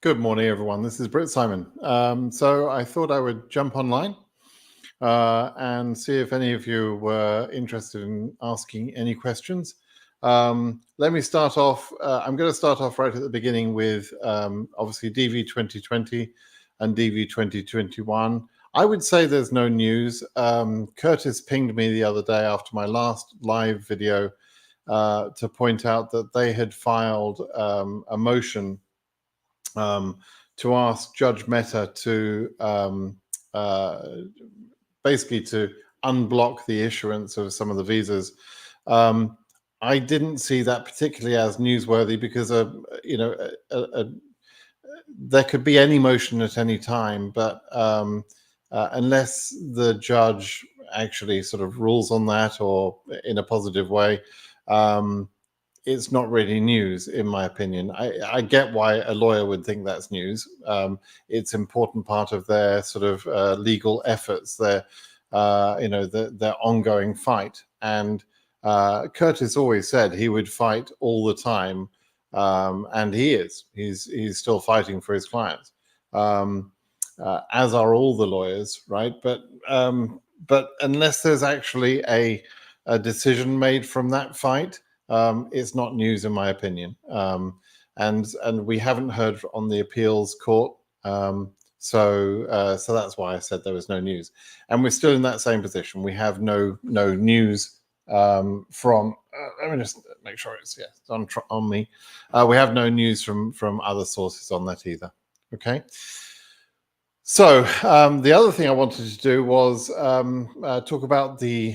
Good morning, everyone. This is Britt Simon. So I thought I would jump online and see if any of you were interested in asking any questions. Let me start off. I'm going to start off right at the beginning with obviously DV2020 and DV2021. I would say there's no news. Curtis pinged me the other day after my last live video to point out that they had filed a motion to ask Judge Mehta to basically to unblock the issuance of some of the visas. I didn't see that particularly as newsworthy because there could be any motion at any time, but unless the judge actually sort of rules on that or in a positive way, it's not really news, in my opinion. I get why a lawyer would think that's news. It's an important part of their sort of legal efforts, their ongoing fight. And Curtis always said he would fight all the time, and he is. He's still fighting for his clients, as are all the lawyers, right? But unless there's actually a decision made from that fight, it's not news, in my opinion. And we haven't heard on the appeals court. So that's why I said there was no news. And we're still in that same position. We have no news from, let me just make sure it's on me. We have no news from other sources on that either. Okay. So the other thing I wanted to do was talk about the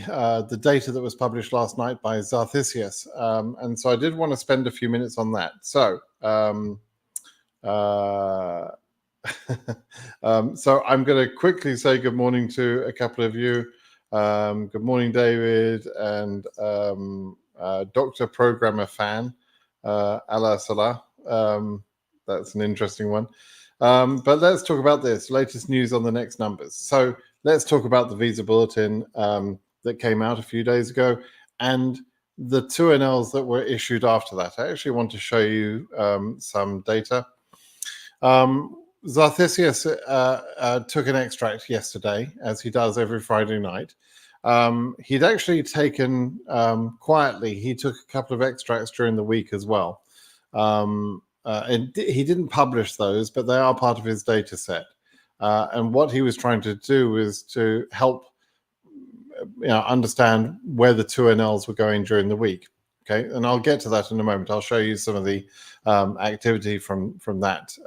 data that was published last night by Zarthisius, and so I did want to spend a few minutes on that. So so I'm going to quickly say good morning to a couple of you. Good morning, David, and Dr. Programmer Fan, Allah Salah. That's an interesting one. But let's talk about this latest news on the next numbers. So let's talk about the visa bulletin that came out a few days ago and the 2NLs that were issued after that. I actually want to show you some data. Zarthisius took an extract yesterday, as he does every Friday night. He'd actually taken quietly, he took a couple of extracts during the week as well. And he didn't publish those, but they are part of his data set. And what he was trying to do was to help understand where the 2NLs were going during the week. Okay, and I'll get to that in a moment. I'll show you some of the activity from that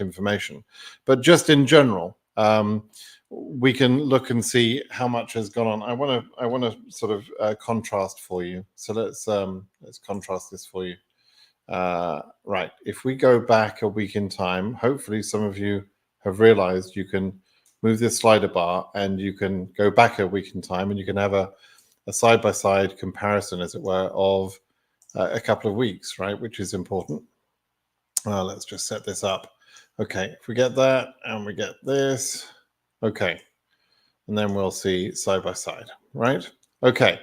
information. But just in general, we can look and see how much has gone on. I want to sort of contrast for you. So let's contrast this for you. Right, if we go back a week in time, hopefully some of you have realized you can move this slider bar and you can go back a week in time and you can have a side-by-side comparison, as it were, of a couple of weeks, right, which is important. Let's just set this up. Okay, if we get that and we get this, okay, and then we'll see side-by-side, right? Okay.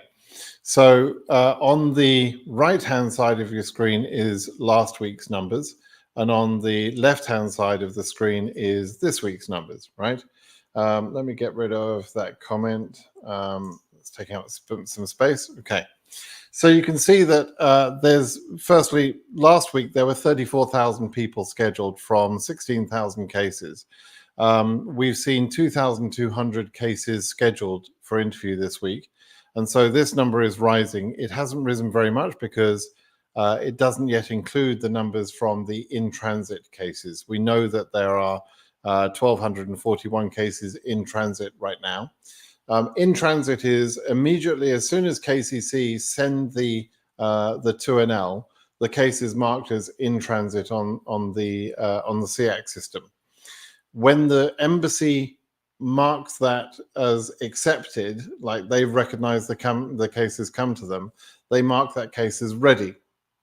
So on the right-hand side of your screen is last week's numbers, and on the left-hand side of the screen is this week's numbers, right? Let me get rid of that comment. Let's take out some space. Okay. So you can see that there's, firstly, last week there were 34,000 people scheduled from 16,000 cases. We've seen 2,200 cases scheduled for interview this week. And so this number is rising. It hasn't risen very much because it doesn't yet include the numbers from the in-transit cases. We know that there are 1,241 cases in transit right now. In transit is immediately, as soon as KCC send the 2NL, the case is marked as in transit on the SEAC system. When the embassy marks that as accepted, like they've recognized the cases come to them, they mark that case as ready.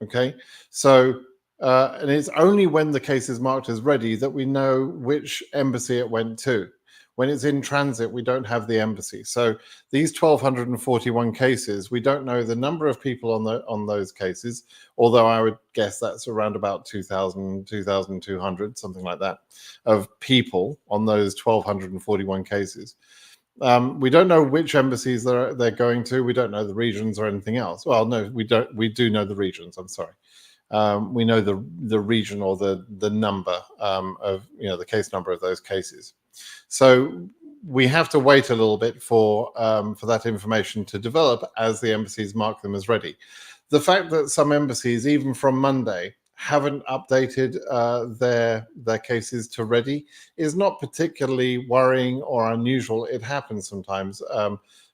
Okay, so and it's only when the case is marked as ready that we know which embassy it went to. When it's in transit, we don't have the embassy. So these 1,241 cases, we don't know the number of people on those cases, although I would guess that's around about 2,000, 2,200, something like that, of people on those 1,241 cases. We don't know which embassies they're going to. We don't know the regions or anything else. Well, no, we don't. We do know the regions. I'm sorry. We know the region or the number of the case number of those cases. So we have to wait a little bit for that information to develop as the embassies mark them as ready. The fact that some embassies, even from Monday, haven't updated their cases to ready is not particularly worrying or unusual. It happens sometimes.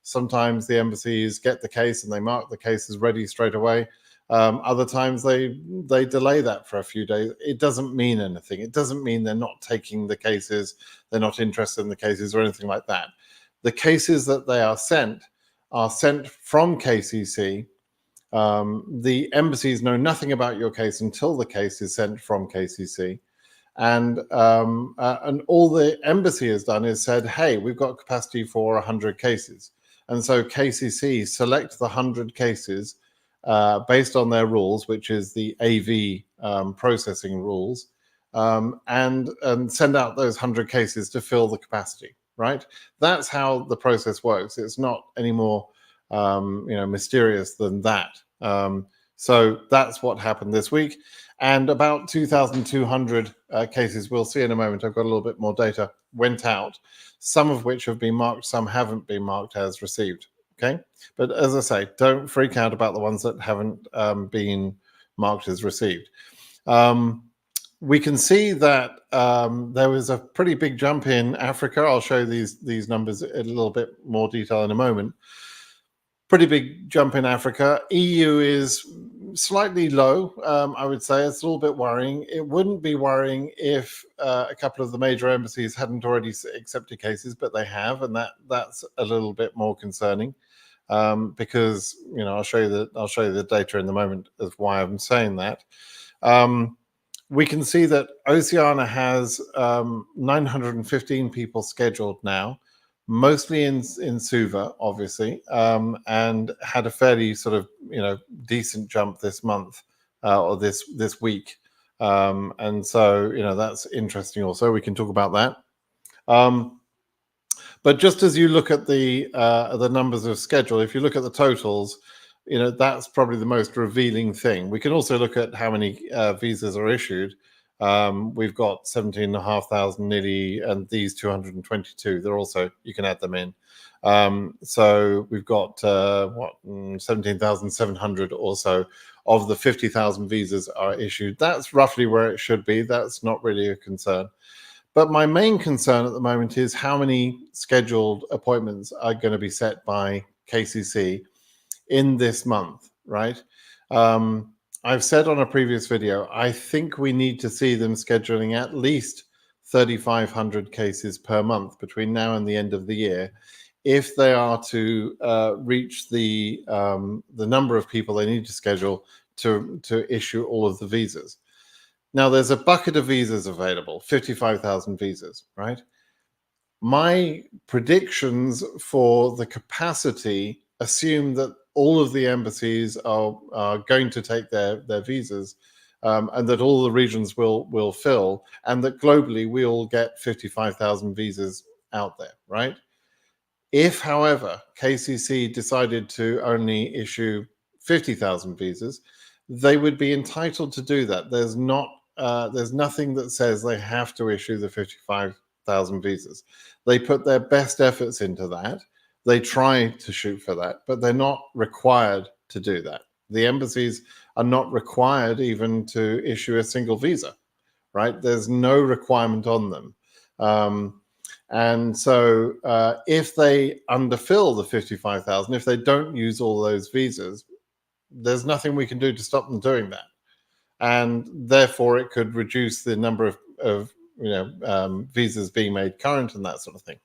Sometimes the embassies get the case and they mark the case as ready straight away. Other times they delay that for a few days. It doesn't mean anything. It doesn't mean they're not taking the cases, they're not interested in the cases or anything like that. The cases that they are sent from KCC. The embassies know nothing about your case until the case is sent from KCC. And all the embassy has done is said, hey, we've got capacity for 100 cases. And so KCC select the 100 cases based on their rules, which is the AV processing rules, and send out those 100 cases to fill the capacity, right? That's how the process works. It's not any more mysterious than that. So that's what happened this week. And about 2,200 cases, we'll see in a moment, I've got a little bit more data, went out, some of which have been marked, some haven't been marked as received. Okay, but as I say, don't freak out about the ones that haven't been marked as received. We can see that there was a pretty big jump in Africa. I'll show these numbers in a little bit more detail in a moment. Pretty big jump in Africa. EU is slightly low, I would say. It's a little bit worrying. It wouldn't be worrying if a couple of the major embassies hadn't already accepted cases, but they have, and that's a little bit more concerning. Because I'll show you the data in the moment of why I'm saying that. We can see that Oceania has 915 people scheduled now, mostly in Suva, obviously, and had a fairly sort of decent jump this month or this week, and so that's interesting. Also, we can talk about that. But just as you look at the numbers of schedule, if you look at the totals, that's probably the most revealing thing. We can also look at how many visas are issued. We've got 17,500 nearly, and these 222. They're also, you can add them in. So we've got 17,700 or so of the 50,000 visas are issued. That's roughly where it should be. That's not really a concern. But my main concern at the moment is how many scheduled appointments are going to be set by KCC in this month, right? I've said on a previous video, I think we need to see them scheduling at least 3,500 cases per month between now and the end of the year, if they are to reach the number of people they need to schedule to issue all of the visas. Now, there's a bucket of visas available, 55,000 visas, right? My predictions for the capacity assume that all of the embassies are going to take their visas, and that all the regions will fill, and that globally we all get 55,000 visas out there, right? If, however, KCC decided to only issue 50,000 visas, they would be entitled to do that. There's nothing that says they have to issue the 55,000 visas. They put their best efforts into that. They try to shoot for that, but they're not required to do that. The embassies are not required even to issue a single visa, right? There's no requirement on them. And so if they underfill the 55,000, if they don't use all those visas, there's nothing we can do to stop them doing that. And therefore it could reduce the number of visas being made current and that sort of thing.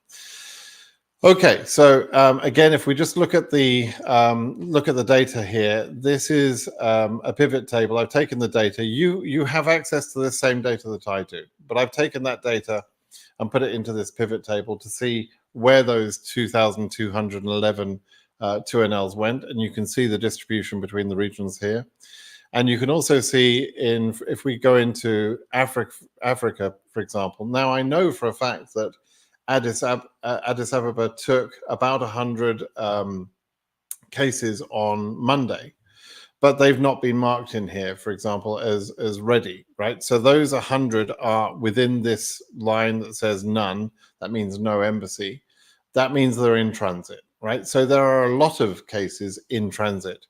Okay, so again, if we just look at the data here, this is a pivot table. I've taken the data. You have access to the same data that I do, but I've taken that data and put it into this pivot table to see where those 2,211 2NLs went, and you can see the distribution between the regions here. And you can also see if we go into Africa, for example. Now, I know for a fact that Addis Ababa took about 100 cases on Monday, but they've not been marked in here, for example, as ready, right? So those 100 are within this line that says none. That means no embassy. That means they're in transit, right? So there are a lot of cases in transit.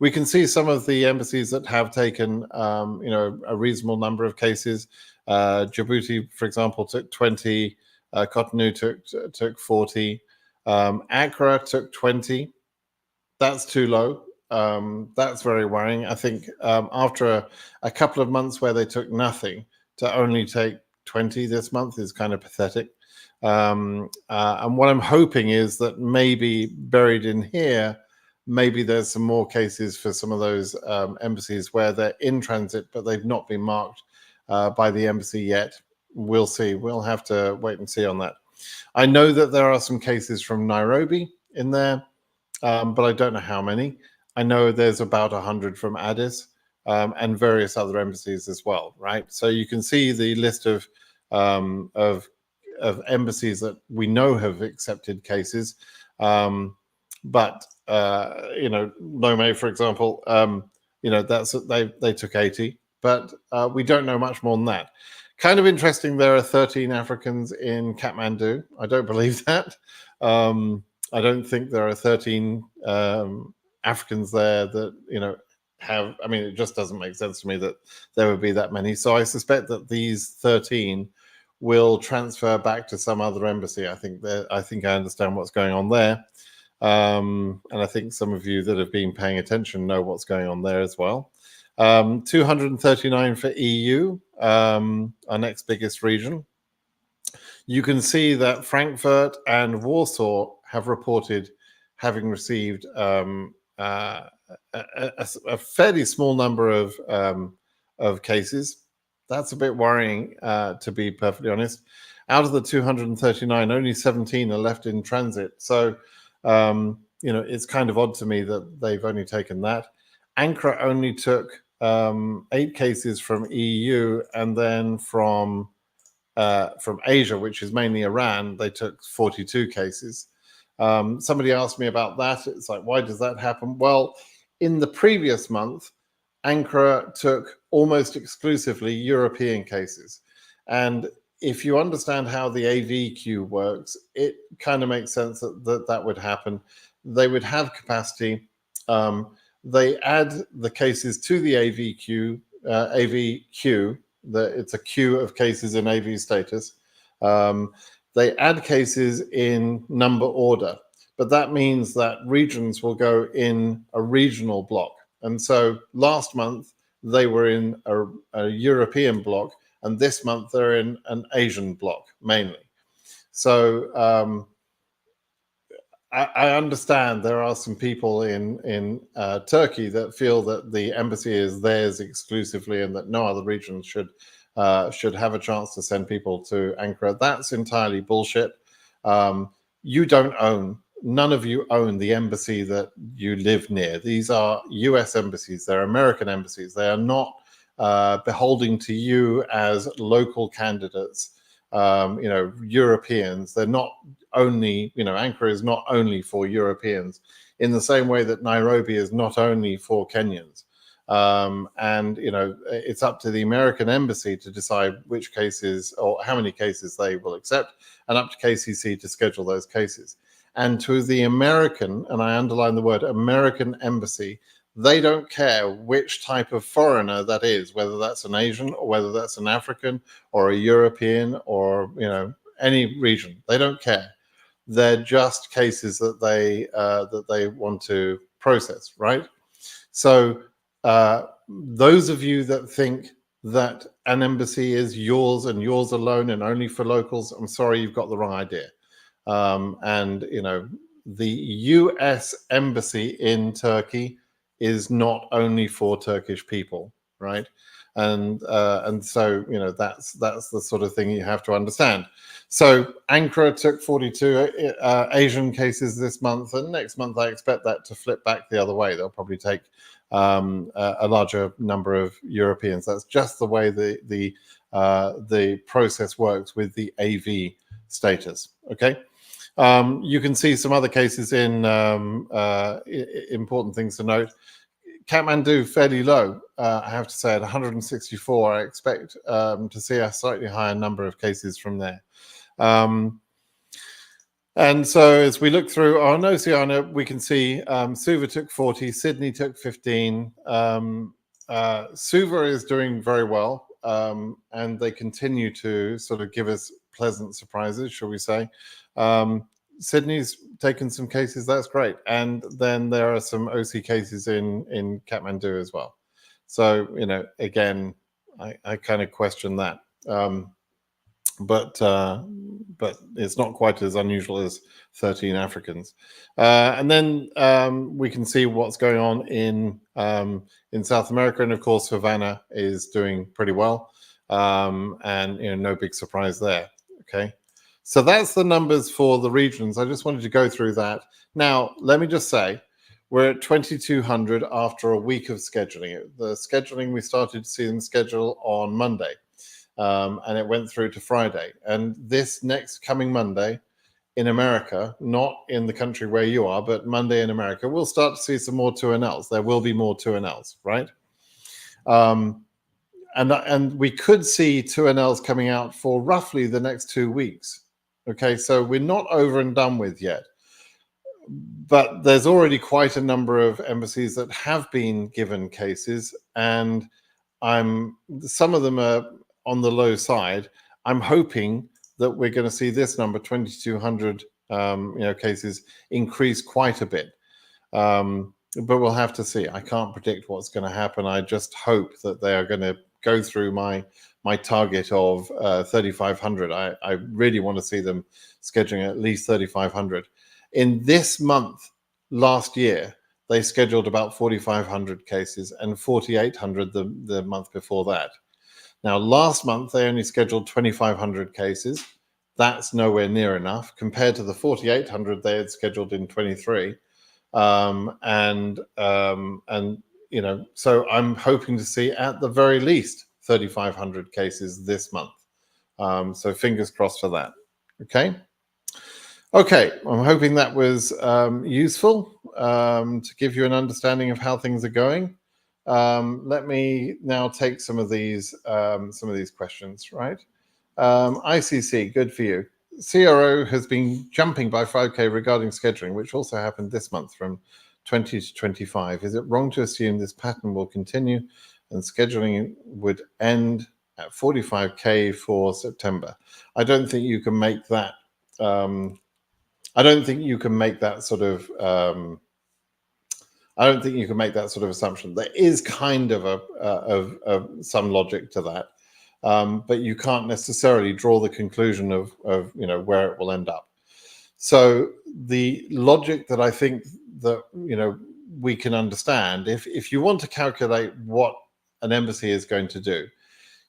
We can see some of the embassies that have taken, a reasonable number of cases. Djibouti, for example, took 20. Cotonou took 40. Accra took 20. That's too low. That's very worrying. I think after a couple of months where they took nothing, to only take 20 this month is kind of pathetic. And what I'm hoping is that maybe buried in here, maybe there's some more cases for some of those embassies where they're in transit, but they've not been marked by the embassy yet. We'll see. We'll have to wait and see on that. I know that there are some cases from Nairobi in there, but I don't know how many. I know there's about 100 from Addis and various other embassies as well, right? So you can see the list of embassies that we know have accepted cases. But Lome, for example, they took 80, but we don't know much more than that. Kind of interesting. There are 13 Africans in Kathmandu. I don't believe that. I don't think there are 13 Africans there that have. I mean, it just doesn't make sense to me that there would be that many. So I suspect that these 13 will transfer back to some other embassy. I think I understand what's going on there. And I think some of you that have been paying attention know what's going on there as well. 239 for EU, our next biggest region. You can see that Frankfurt and Warsaw have reported having received a fairly small number of cases. That's a bit worrying, to be perfectly honest. Out of the 239, only 17 are left in transit. So, it's kind of odd to me that they've only taken that. Ankara only took 8 cases from EU, and then from Asia, which is mainly Iran, they took 42 cases. Somebody asked me about that. It's like, why does that happen? Well, in the previous month, Ankara took almost exclusively European cases. And if you understand how the AV queue works, it kind of makes sense that would happen. They would have capacity. They add the cases to the AV queue. It's a queue of cases in AV status. They add cases in number order, but that means that regions will go in a regional block. And so last month they were in a European block, and this month they're in an Asian block mainly. So I understand there are some people in Turkey that feel that the embassy is theirs exclusively and that no other region should have a chance to send people to Ankara. That's entirely bullshit. You don't own, none of you own the embassy that you live near. These are US embassies, they're American embassies. They are not beholding to you as local candidates, Europeans. They're not only, Ankara is not only for Europeans, in the same way that Nairobi is not only for Kenyans. And it's up to the American embassy to decide which cases or how many cases they will accept, and up to KCC to schedule those cases. And to the American, and I underline the word American embassy, they don't care which type of foreigner that is, whether that's an Asian or whether that's an African or a European or any region. They don't care. They're just cases that they want to process, right? So those of you that think that an embassy is yours and yours alone and only for locals, I'm sorry, you've got the wrong idea. The US embassy in Turkey is not only for Turkish people. right? And so, you know, that's the sort of thing you have to understand. So Ankara took 42 Asian cases this month, and next month I expect that to flip back the other way. They'll probably take a larger number of Europeans. That's just the way the process works with the AV status. Okay. You can see some other cases in important things to note. Kathmandu fairly low, I have to say, at 164. I expect to see a slightly higher number of cases from there. And so as we look through on Oceania, we can see Suva took 40, Sydney took 15. Suva is doing very well, and they continue to sort of give us pleasant surprises, shall we say. Sydney's taken some cases, that's great. And then there are some OC cases in Kathmandu as well. So, you know, again, I kind of question that. But it's not quite as unusual as 13 Africans. And then we can see what's going on in South America, and of course Havana is doing pretty well, and you know, no big surprise there. Okay, so that's the numbers for the regions. I just wanted to go through that. Now let me just say, we're at 2,200 after a week of scheduling. The scheduling, we started to see them schedule on Monday. And it went through to Friday. And this next coming Monday in America, not in the country where you are, but Monday in America, we'll start to see some more 2NLs. There will be more 2NLs, right? And we could see 2NLs coming out for roughly the next 2 weeks. Okay, so we're not over and done with yet. But there's already quite a number of embassies that have been given cases, and some of them are on the low side. I'm hoping that we're going to see this number, 2,200 cases, increase quite a bit. But we'll have to see. I can't predict what's going to happen. I just hope that they are going to go through my target of 3,500. I really want to see them scheduling at least 3,500. In this month, last year, they scheduled about 4,500 cases and 4,800 the month before that. Now, last month, they only scheduled 2,500 cases. That's nowhere near enough compared to the 4,800 they had scheduled in 23. And you know, so I'm hoping to see at the very least 3,500 cases this month. So fingers crossed for that. Okay. Okay, I'm hoping that was useful to give you an understanding of how things are going. Let me now take some of these questions. Right, ICC, good for you. CRO has been jumping by 5K regarding scheduling, which also happened this month from 20 to 25. Is it wrong to assume this pattern will continue and scheduling would end at 45K for September? I don't think you can make that. I don't think you can make that sort of. I don't think you can make that sort of assumption. There is kind of some logic to that, but you can't necessarily draw the conclusion of you know where it will end up. So the logic that I think that you know we can understand, if you want to calculate what an embassy is going to do,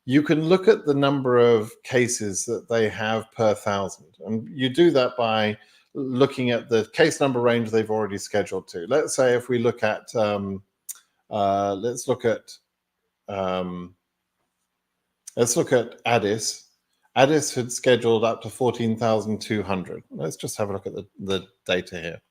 you can look at the number of cases that they have per 1,000, and you do that by looking at the case number range they've already scheduled to. Let's say if we look at, let's look at Addis. Addis had scheduled up to 14,200. Let's just have a look at the data here.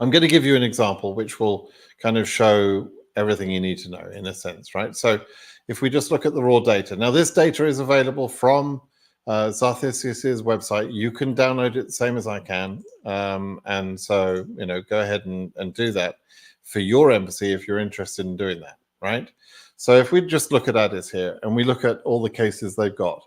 I'm going to give you an example which will kind of show everything you need to know in a sense, right? So if we just look at the raw data. Now this data is available from Zarthisius's website. You can download it the same as I can, and so you know go ahead and do that for your embassy if you're interested in doing that, right? So if we just look at Addis here and we look at all the cases they've got,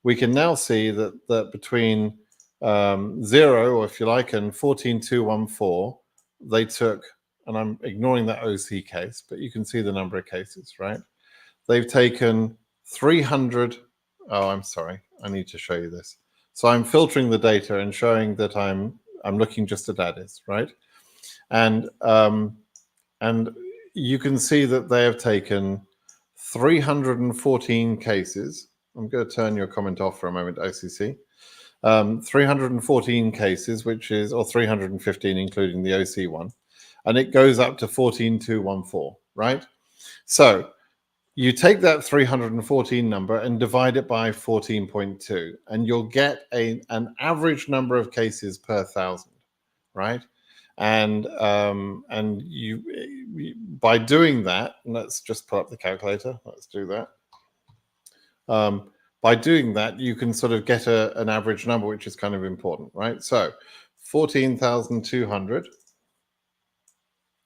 we can now see that between 0, or if you like, and 14,214, they took, and I'm ignoring that OC case, but you can see the number of cases, right? They've taken 300. Oh, I'm sorry. I need to show you this. So I'm filtering the data and showing that I'm looking just at Addis, right? And you can see that they have taken 314 cases. I'm going to turn your comment off for a moment, ICC. 314 cases, which is, or 315, including the OC one. And it goes up to 14,214, right? So you take that 314 number and divide it by 14.2, and you'll get an average number of cases per 1,000, right? And you by doing that, let's just pull up the calculator. Let's do that. By doing that, you can sort of get an average number, which is kind of important, right? So 14,200,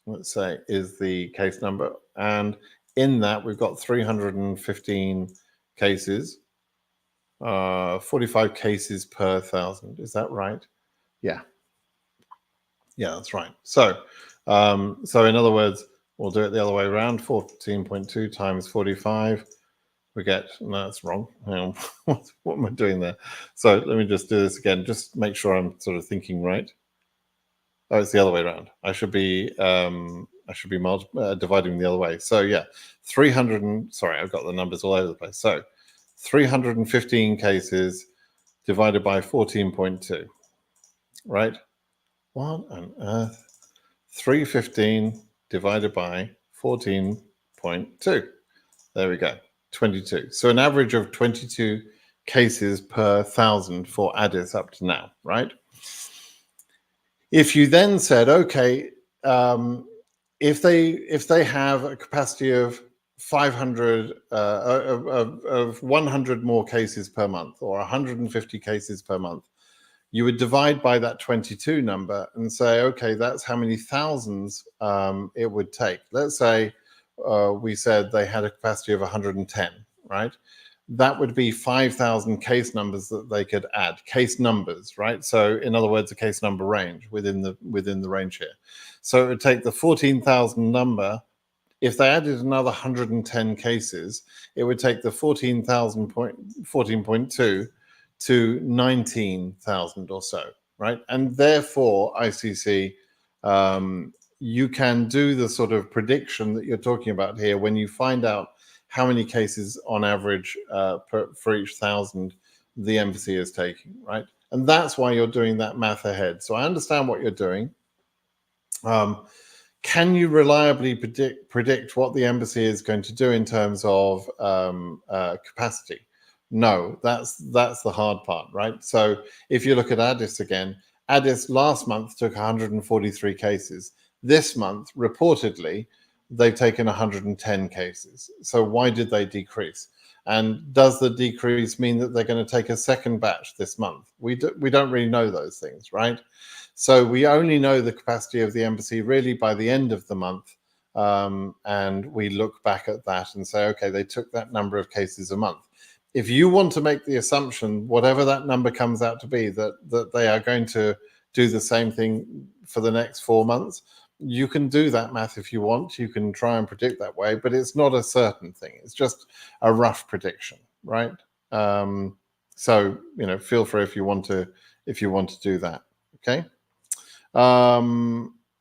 let's say, is the case number. And in that, we've got 315 cases, 45 cases per 1,000. Is that right? Yeah. Yeah, that's right. So, so in other words, we'll do it the other way around. 14.2 times 45. We get, no, that's wrong. Hang on. What am I doing there? So let me just do this again. Just make sure I'm sort of thinking right. Oh, it's the other way around. I should be dividing the other way. So yeah, 300 and, sorry, I've got the numbers all over the place. So 315 cases divided by 14.2, right? What on earth? 315 divided by 14.2. There we go, 22. So an average of 22 cases per 1,000 for Addis up to now, right? If you then said, okay, if they have a capacity of 500 of 100 more cases per month, or 150 cases per month, you would divide by that 22 number and say, okay, that's how many thousands it would take. Let's say we said they had a capacity of 110, right? That would be 5,000 case numbers that they could add, case numbers, right? So in other words, a case number range within the range here. So it would take the 14,000 number. If they added another 110 cases, it would take the 14.2 to 19,000 or so, right? And therefore, ICC, you can do the sort of prediction that you're talking about here when you find out how many cases on average for each 1,000 the embassy is taking, right? And that's why you're doing that math ahead. So I understand what you're doing. Can you reliably predict what the embassy is going to do in terms of capacity? No, that's the hard part, right? So if you look at Addis again, Addis last month took 143 cases. This month, reportedly, they've taken 110 cases. So why did they decrease? And does the decrease mean that they're going to take a second batch this month? We don't really know those things, right? So we only know the capacity of the embassy really by the end of the month. And we look back at that and say, okay, they took that number of cases a month. If you want to make the assumption, whatever that number comes out to be, that they are going to do the same thing for the next 4 months, you can do that math if you want. You can try and predict that way, but it's not a certain thing. It's just a rough prediction, right? So feel free if you want to do that. Okay.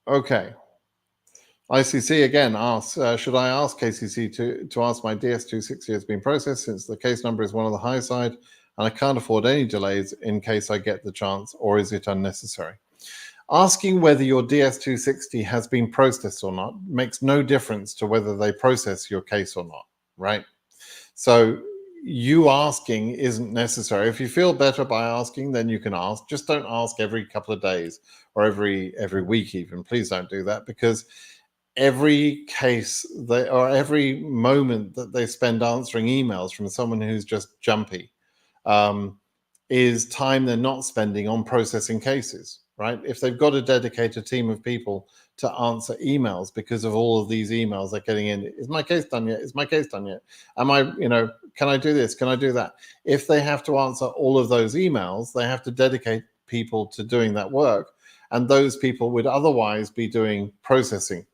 Okay. ICC again asks, should I ask KCC to ask my DS260 has been processed since the case number is one on the high side and I can't afford any delays in case I get the chance, or is it unnecessary? Asking whether your DS260 has been processed or not makes no difference to whether they process your case or not, right? So you asking isn't necessary. If you feel better by asking, then you can ask. Just don't ask every couple of days or every week even. Please don't do that, because every case or every moment that they spend answering emails from someone who's just jumpy is time they're not spending on processing cases, right? If they've got to dedicate a team of people to answer emails because of all of these emails they're getting in, is my case done yet? Is my case done yet? Am I, can I do this? Can I do that? If they have to answer all of those emails, they have to dedicate people to doing that work. And those people would otherwise be doing processing,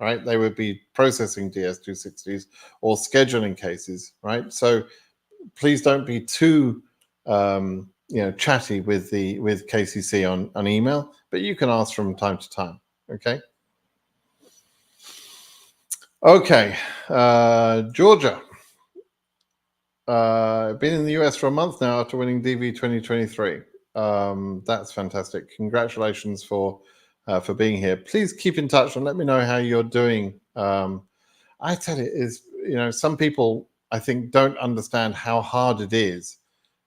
right? They would be processing DS260s or scheduling cases, right? So please don't be too chatty with KCC on email, but you can ask from time to time. Okay. Okay, Georgia. Been in the US for a month now after winning DV 2023. That's fantastic. Congratulations for being here. Please keep in touch and let me know how you're doing. I tell you, some people I think don't understand how hard it is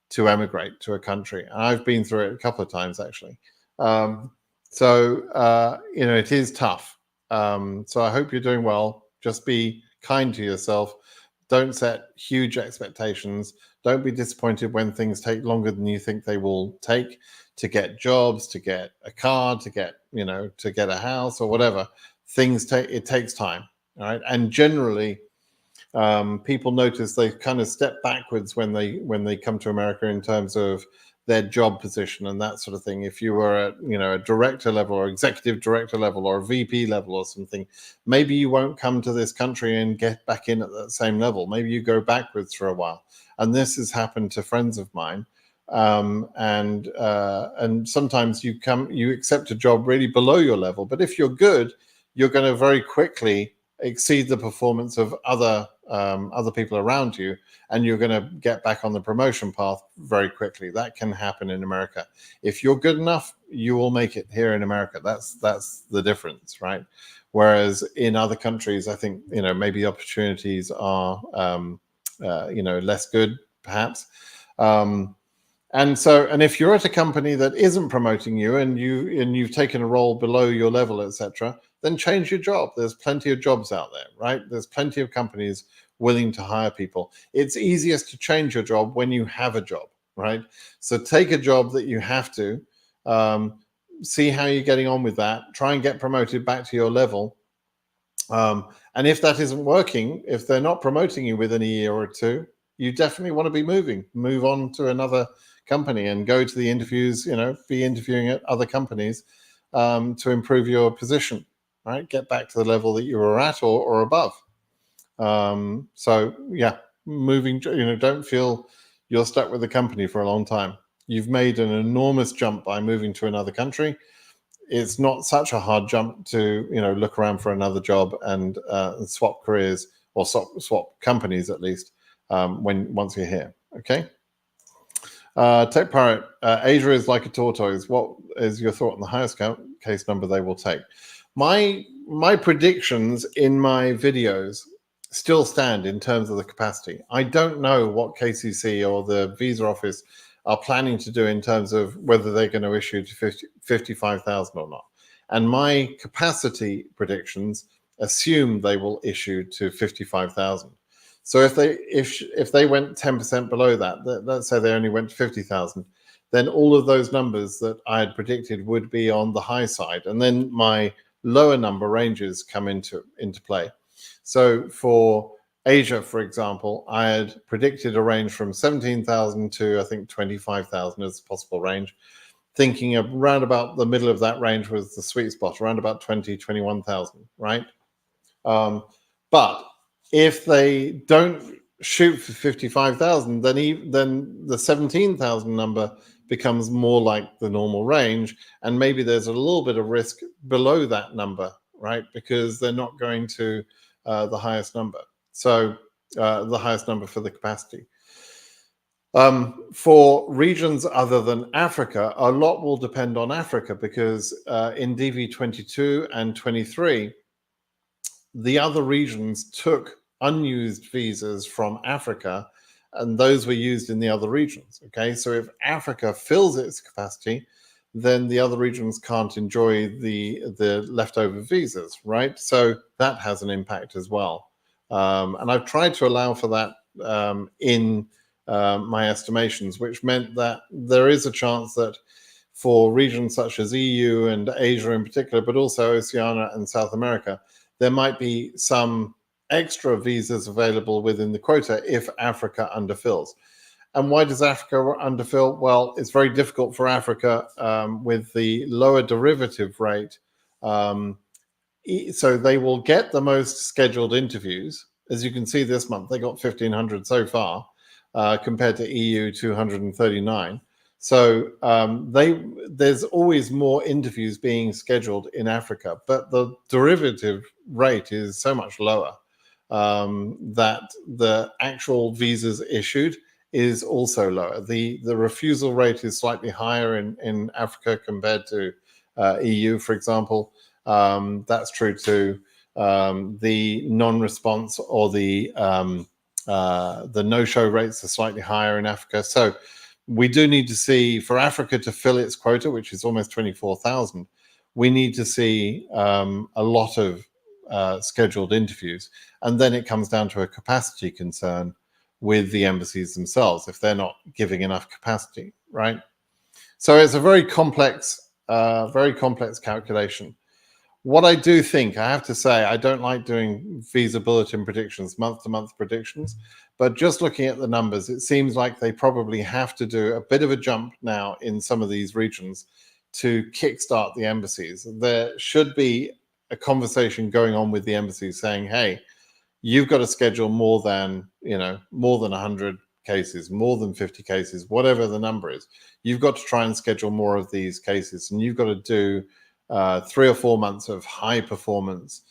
to emigrate to a country. And I've been through it a couple of times actually. It is tough. So I hope you're doing well. Just be kind to yourself. Don't set huge expectations. Don't be disappointed when things take longer than you think they will take to get jobs, to get a car, to get a house or whatever. It takes time. All right. And generally, people notice they kind of step backwards when they come to America in terms of their job position and that sort of thing. If you were at a director level or executive director level or a VP level or something, maybe you won't come to this country and get back in at that same level. Maybe you go backwards for a while. And this has happened to friends of mine. And sometimes you accept a job really below your level, but if you're good, you're going to very quickly exceed the performance of other people around you, and you're going to get back on the promotion path very quickly. That can happen in America. If you're good enough, you will make it here in America. That's the difference, right? Whereas in other countries, I think maybe opportunities are less good, perhaps. And if you're at a company that isn't promoting you and you've taken a role below your level, etc., then change your job. There's plenty of jobs out there, right? There's plenty of companies willing to hire people. It's easiest to change your job when you have a job, right? So take a job that you have to, see how you're getting on with that, try and get promoted back to your level. And if that isn't working, if they're not promoting you within a year or two, you definitely want to move on to another company and go to the interviews, be interviewing at other companies to improve your position, right? Get back to the level that you were at or above. So yeah, don't feel you're stuck with the company for a long time. You've made an enormous jump by moving to another country. It's not such a hard jump to look around for another job and swap careers or swap companies at least once you're here. Okay. Tech Pirate, Asia is like a tortoise. What is your thought on the highest case number they will take? My predictions in my videos still stand in terms of the capacity. I don't know what KCC or the visa office are planning to do in terms of whether they're going to issue to 55,000 or not. And my capacity predictions assume they will issue to 55,000. So if they went 10% below that, let's say they only went to 50,000, then all of those numbers that I had predicted would be on the high side, and then my lower number ranges come into play. So for Asia, for example, I had predicted a range from 17,000 to I think 25,000 as a possible range, thinking of around about the middle of that range was the sweet spot, around about 21,000, right? But if they don't shoot for 55,000, then the 17,000 number becomes more like the normal range, and maybe there's a little bit of risk below that number, right? Because they're not going to the highest number. So the highest number for the capacity. For regions other than Africa, a lot will depend on Africa because in DV22 and 23, the other regions took unused visas from Africa, and those were used in the other regions. Okay, so if Africa fills its capacity, then the other regions can't enjoy the leftover visas, right? So that has an impact as well. And I've tried to allow for that in my estimations, which meant that there is a chance that for regions such as EU and Asia in particular, but also Oceania and South America, there might be some extra visas available within the quota if Africa underfills. And why does Africa underfill? Well, it's very difficult for Africa with the lower derivative rate. So they will get the most scheduled interviews. As you can see this month, they got 1,500 so far compared to EU 239. So there's always more interviews being scheduled in Africa, but the derivative rate is so much lower. that the actual visas issued is also lower. The refusal rate is slightly higher in Africa compared to EU, for example. That's true too. The non-response or the no-show rates are slightly higher in Africa. So we do need to see, for Africa to fill its quota, which is almost 24,000, we need to see a lot of scheduled interviews. And then it comes down to a capacity concern with the embassies themselves if they're not giving enough capacity, right? So it's a very complex calculation. What I do think, I have to say, I don't like doing visa bulletin predictions, month-to-month predictions, but just looking at the numbers, it seems like they probably have to do a bit of a jump now in some of these regions to kickstart the embassies. There should be a conversation going on with the embassies saying, hey, you've got to schedule more than 100 cases, more than 50 cases, whatever the number is. You've got to try and schedule more of these cases, and you've got to do 3 or 4 months of high performance.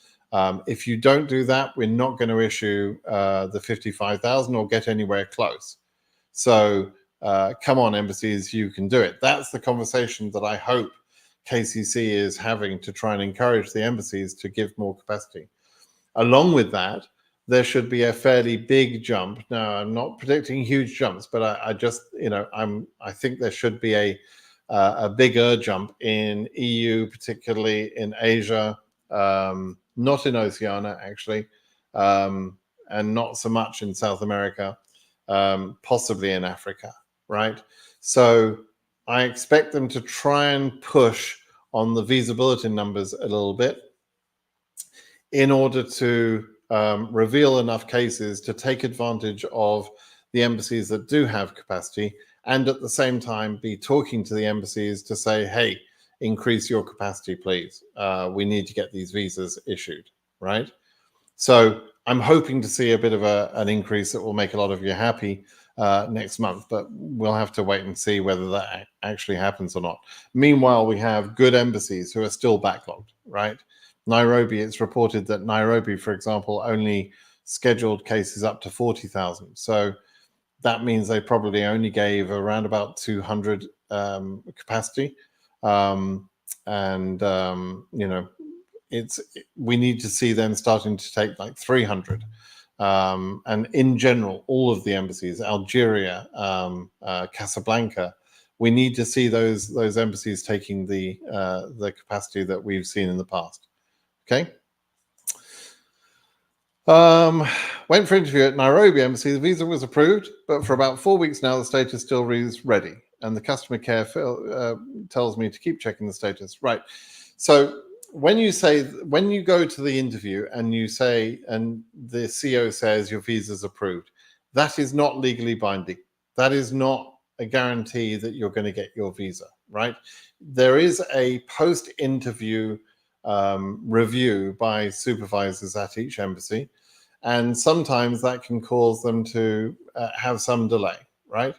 If you don't do that, we're not going to issue the 55,000 or get anywhere close. So come on, embassies, you can do it. That's the conversation that I hope KCC is having to try and encourage the embassies to give more capacity. Along with that, there should be a fairly big jump. Now, I'm not predicting huge jumps, but I just, I think there should be a bigger jump in EU, particularly in Asia, not in Oceania, actually, and not so much in South America, possibly in Africa, right? So I expect them to try and push on the visa bulletin numbers a little bit in order to reveal enough cases to take advantage of the embassies that do have capacity, and at the same time be talking to the embassies to say, hey, increase your capacity, please. We need to get these visas issued, right? So I'm hoping to see a bit of an increase that will make a lot of you happy next month, but we'll have to wait and see whether that actually happens or not. Meanwhile, we have good embassies who are still backlogged, right? Nairobi, it's reported that Nairobi, for example, only scheduled cases up to 40,000. So that means they probably only gave around about 200 capacity. We need to see them starting to take like 300. And in general, all of the embassies, Algeria, Casablanca, we need to see those embassies taking the capacity that we've seen in the past. Okay. Went for interview at Nairobi Embassy. The visa was approved, but for about 4 weeks now, the status still is ready. And the customer care tells me to keep checking the status. Right. So when you go to the interview and you say, and the CEO says your visa's approved, that is not legally binding. That is not a guarantee that you're going to get your visa, right? There is a post-interview review by supervisors at each embassy, and sometimes that can cause them to have some delay, right?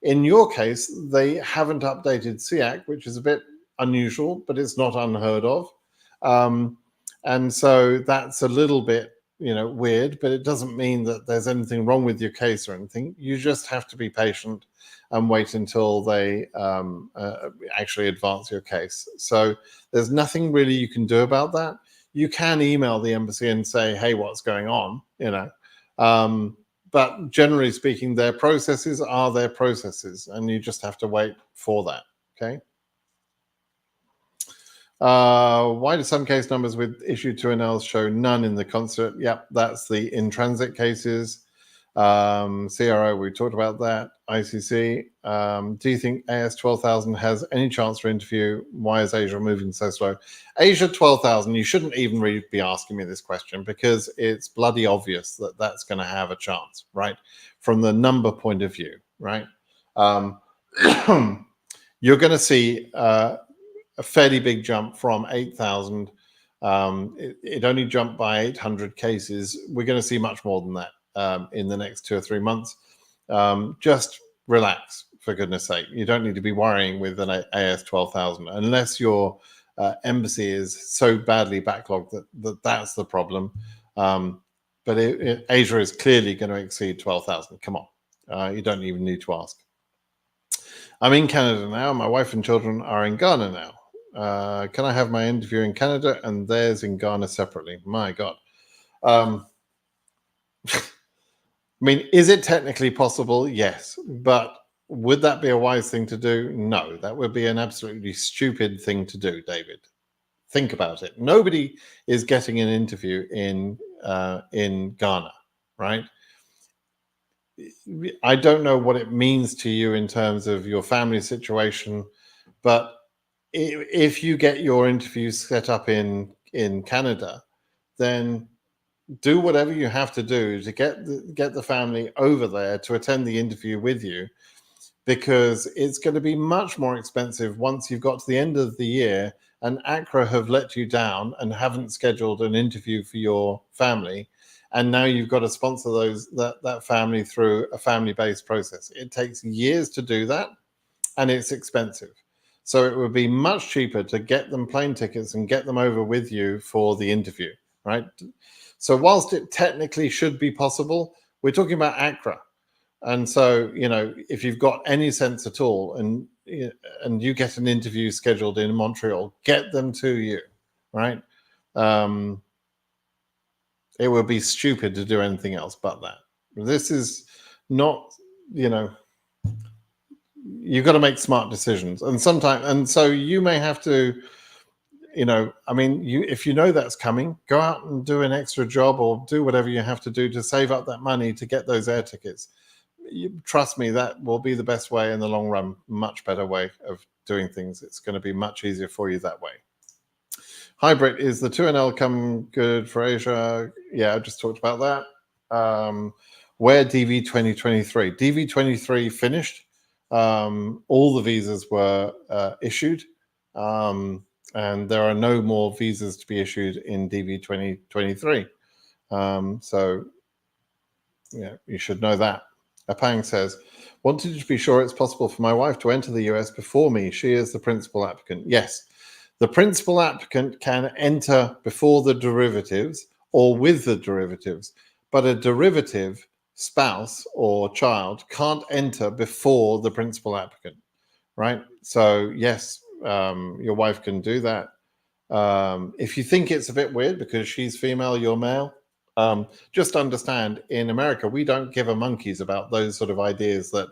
In your case, they haven't updated SEAC, which is a bit unusual, but it's not unheard of. And so that's a little bit, weird, but it doesn't mean that there's anything wrong with your case or anything. You just have to be patient and wait until they actually advance your case. So there's nothing really you can do about that. You can email the embassy and say, hey, what's going on, but generally speaking, their processes are their processes, and you just have to wait for that, okay? Why do some case numbers with issued 2NLs show none in the consulate? Yep, that's the in-transit cases. CRO, we talked about that. ICC, do you think AS 12,000 has any chance for interview? Why is Asia moving so slow? Asia 12,000, you shouldn't even really be asking me this question, because it's bloody obvious that that's going to have a chance, right? From the number point of view, right? You're going to see a fairly big jump from 8,000. It only jumped by 800 cases. We're going to see much more than that in the next 2 or 3 months. Just relax, for goodness sake. You don't need to be worrying with an AS 12,000 unless your embassy is so badly backlogged that that's the problem. but Asia is clearly going to exceed 12,000. Come on, you don't even need to ask. I'm in Canada now. My wife and children are in Ghana now. Can I have my interview in Canada and theirs in Ghana separately? My God. I mean, is it technically possible? Yes. But would that be a wise thing to do? No, that would be an absolutely stupid thing to do, David. Think about it. Nobody is getting an interview in Ghana, right? I don't know what it means to you in terms of your family situation, but if you get your interview set up in Canada, then do whatever you have to do to get the family over there to attend the interview with you, because it's going to be much more expensive once you've got to the end of the year and Accra have let you down and haven't scheduled an interview for your family, and now you've got to sponsor that family through a family-based process. It takes years to do that, and it's expensive. So it would be much cheaper to get them plane tickets and get them over with you for the interview, right? So whilst it technically should be possible, we're talking about Accra. And so, if you've got any sense at all and you get an interview scheduled in Montreal, get them to you, right? It would be stupid to do anything else but that. This is not, you've got to make smart decisions. And so you may have to, if you know that's coming, go out and do an extra job or do whatever you have to do to save up that money to get those air tickets. Trust me, that will be the best way in the long run, much better way of doing things. It's going to be much easier for you that way. Hybrid, is the 2NL come good for Asia? Yeah, I just talked about that. Where DV 2023? DV 23 finished. All the visas were issued, and there are no more visas to be issued in DV 2023. So, yeah, you should know that. Apang says, wanted to be sure it's possible for my wife to enter the US before me. She is the principal applicant. Yes, the principal applicant can enter before the derivatives or with the derivatives, but a derivative spouse or child can't enter before the principal applicant, right? So yes, your wife can do that. If you think it's a bit weird because she's female, you're male, just understand, in America, we don't give a monkeys about those sort of ideas that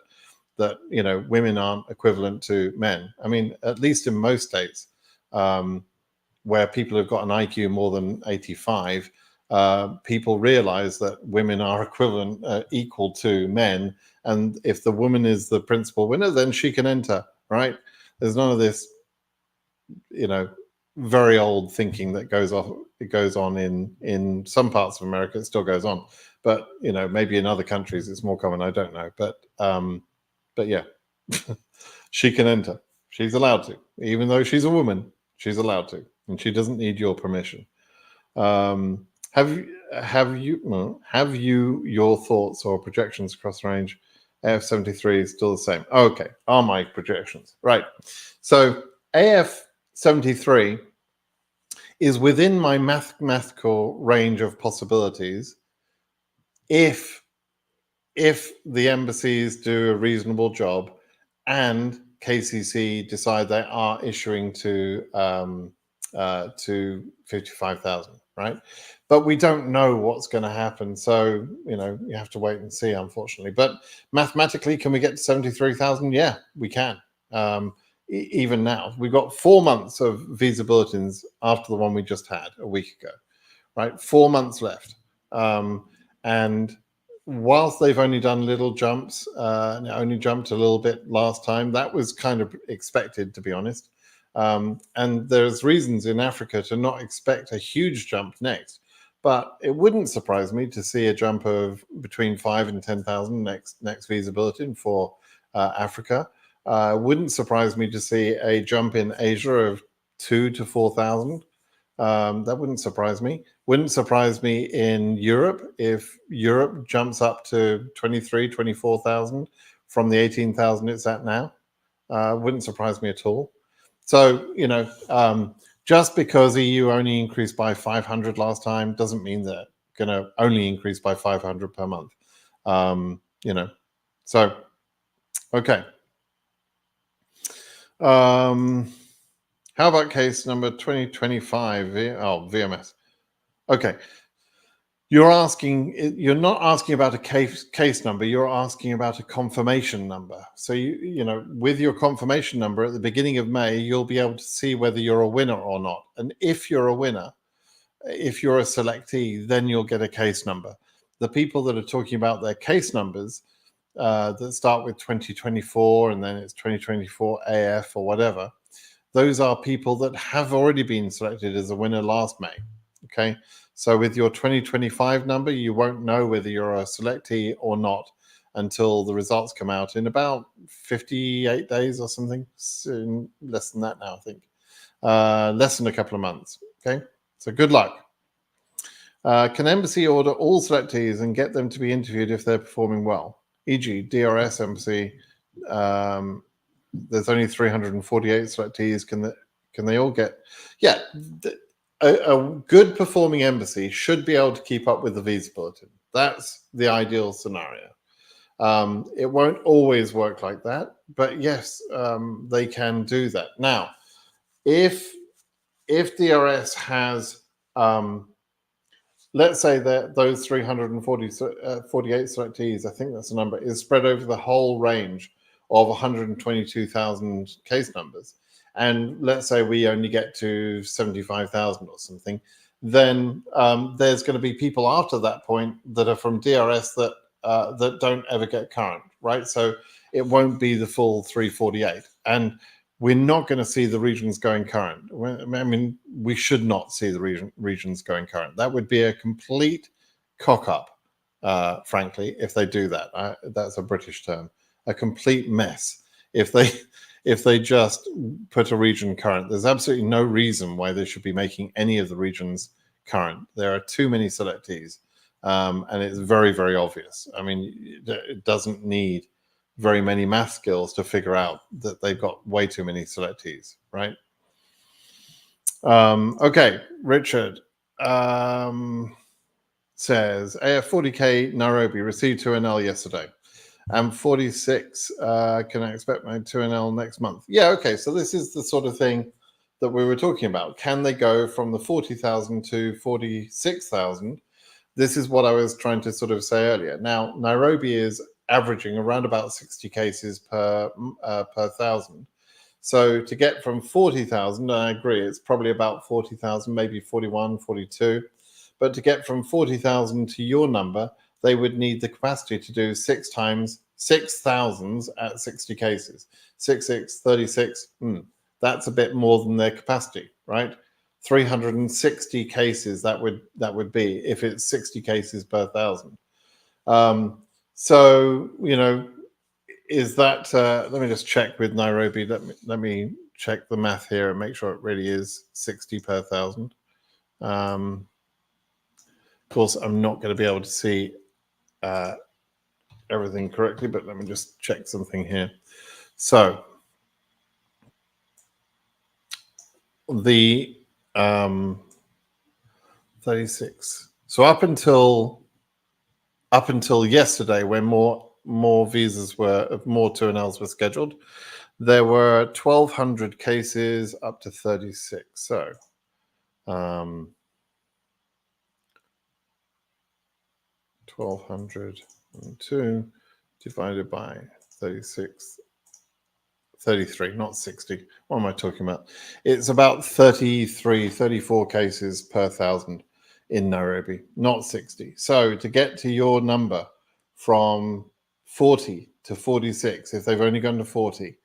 women aren't equivalent to men. I mean, at least in most states, where people have got an IQ more than 85, people realize that women are equivalent, equal to men. And if the woman is the principal winner, then she can enter, right? There's none of this, very old thinking that goes on in some parts of America. It still goes on, but maybe in other countries it's more common. I don't know, but yeah, she can enter. She's allowed to, even though she's a woman. She's allowed to, and she doesn't need your permission. Have you your thoughts or projections across range? AF73 is still the same. Okay, are my projections right? So AF73 is within my mathematical range of possibilities if the embassies do a reasonable job and KCC decide they are issuing to 55,000, right? But we don't know what's going to happen, so you have to wait and see, unfortunately. But mathematically, can we get to 73,000? Yeah, we can. Even now, we've got 4 months of visa bulletins after the one we just had a week ago, right? 4 months left, and whilst they've only done little jumps, and it only jumped a little bit last time, that was kind of expected, to be honest. And there's reasons in Africa to not expect a huge jump next, but it wouldn't surprise me to see a jump of between 5,000 and 10,000 next visa bulletin for Africa. Wouldn't surprise me to see a jump in Asia of 2,000 to 4,000. That wouldn't surprise me. Wouldn't surprise me in Europe if Europe jumps up to 23,000, 24,000 from the 18,000 it's at now. Wouldn't surprise me at all. So, just because EU only increased by 500 last time doesn't mean that going to only increase by 500 per month. So okay. How about case number 2025? VMS. Okay. You're not asking about a case number, you're asking about a confirmation number. So with your confirmation number at the beginning of May, you'll be able to see whether you're a winner or not. And if you're a winner, if you're a selectee, then you'll get a case number. The people that are talking about their case numbers that start with 2024 and then it's 2024 AF or whatever, those are people that have already been selected as a winner last May. Okay. So with your 2025 number, you won't know whether you're a selectee or not until the results come out in about 58 days or something. Soon, less than that now, I think. Less than a couple of months. Okay. So good luck. Can Embassy order all selectees and get them to be interviewed if they're performing well? E.g., DRS Embassy, there's only 348 selectees. Can they all get? Yeah, a good performing embassy should be able to keep up with the visa bulletin. That's the ideal scenario. It won't always work like that, but yes, they can do that. Now, if DRS has, let's say that those 348 selectees, I think that's the number, is spread over the whole range of 122,000 case numbers, and let's say we only get to 75,000 or something, then there's going to be people after that point that are from DRS that don't ever get current, right? So it won't be the full 348, and we're not going to see the regions going current. I mean, we should not see the regions going current. That would be a complete cock up, frankly, if they do that. That's a British term. A complete mess if they just put a region current. There's absolutely no reason why they should be making any of the regions current. There are too many selectees, and it's very, very obvious. I mean, it doesn't need very many math skills to figure out that they've got way too many selectees, right? Okay, Richard says AF40K Nairobi received 2NL yesterday. I'm 46. Can I expect my 2NL next month? Yeah, okay. So this is the sort of thing that we were talking about. Can they go from the 40,000 to 46,000? This is what I was trying to sort of say earlier. Now, Nairobi is averaging around about 60 cases per 1,000. So to get from 40,000, I agree, it's probably about 40,000, maybe 41, 42. But to get from 40,000 to your number, they would need the capacity to do 6 times 6,000 at 60 cases. 6, 36, that's a bit more than their capacity, right? 360 cases that would be if it's 60 cases per 1,000. So, is that, let me just check with Nairobi. Let me check the math here and make sure it really is 60 per 1,000. Of course, I'm not going to be able to see everything correctly, but let me just check something here. So the 36. So up until yesterday, when more visas were, more 2NLs were scheduled, there were 1,200 cases up to 36. So 1,202 divided by 36, 33, not 60. What am I talking about? It's about 33, 34 cases per 1,000 in Nairobi, not 60. So to get to your number from 40 to 46, if they've only gone to 40,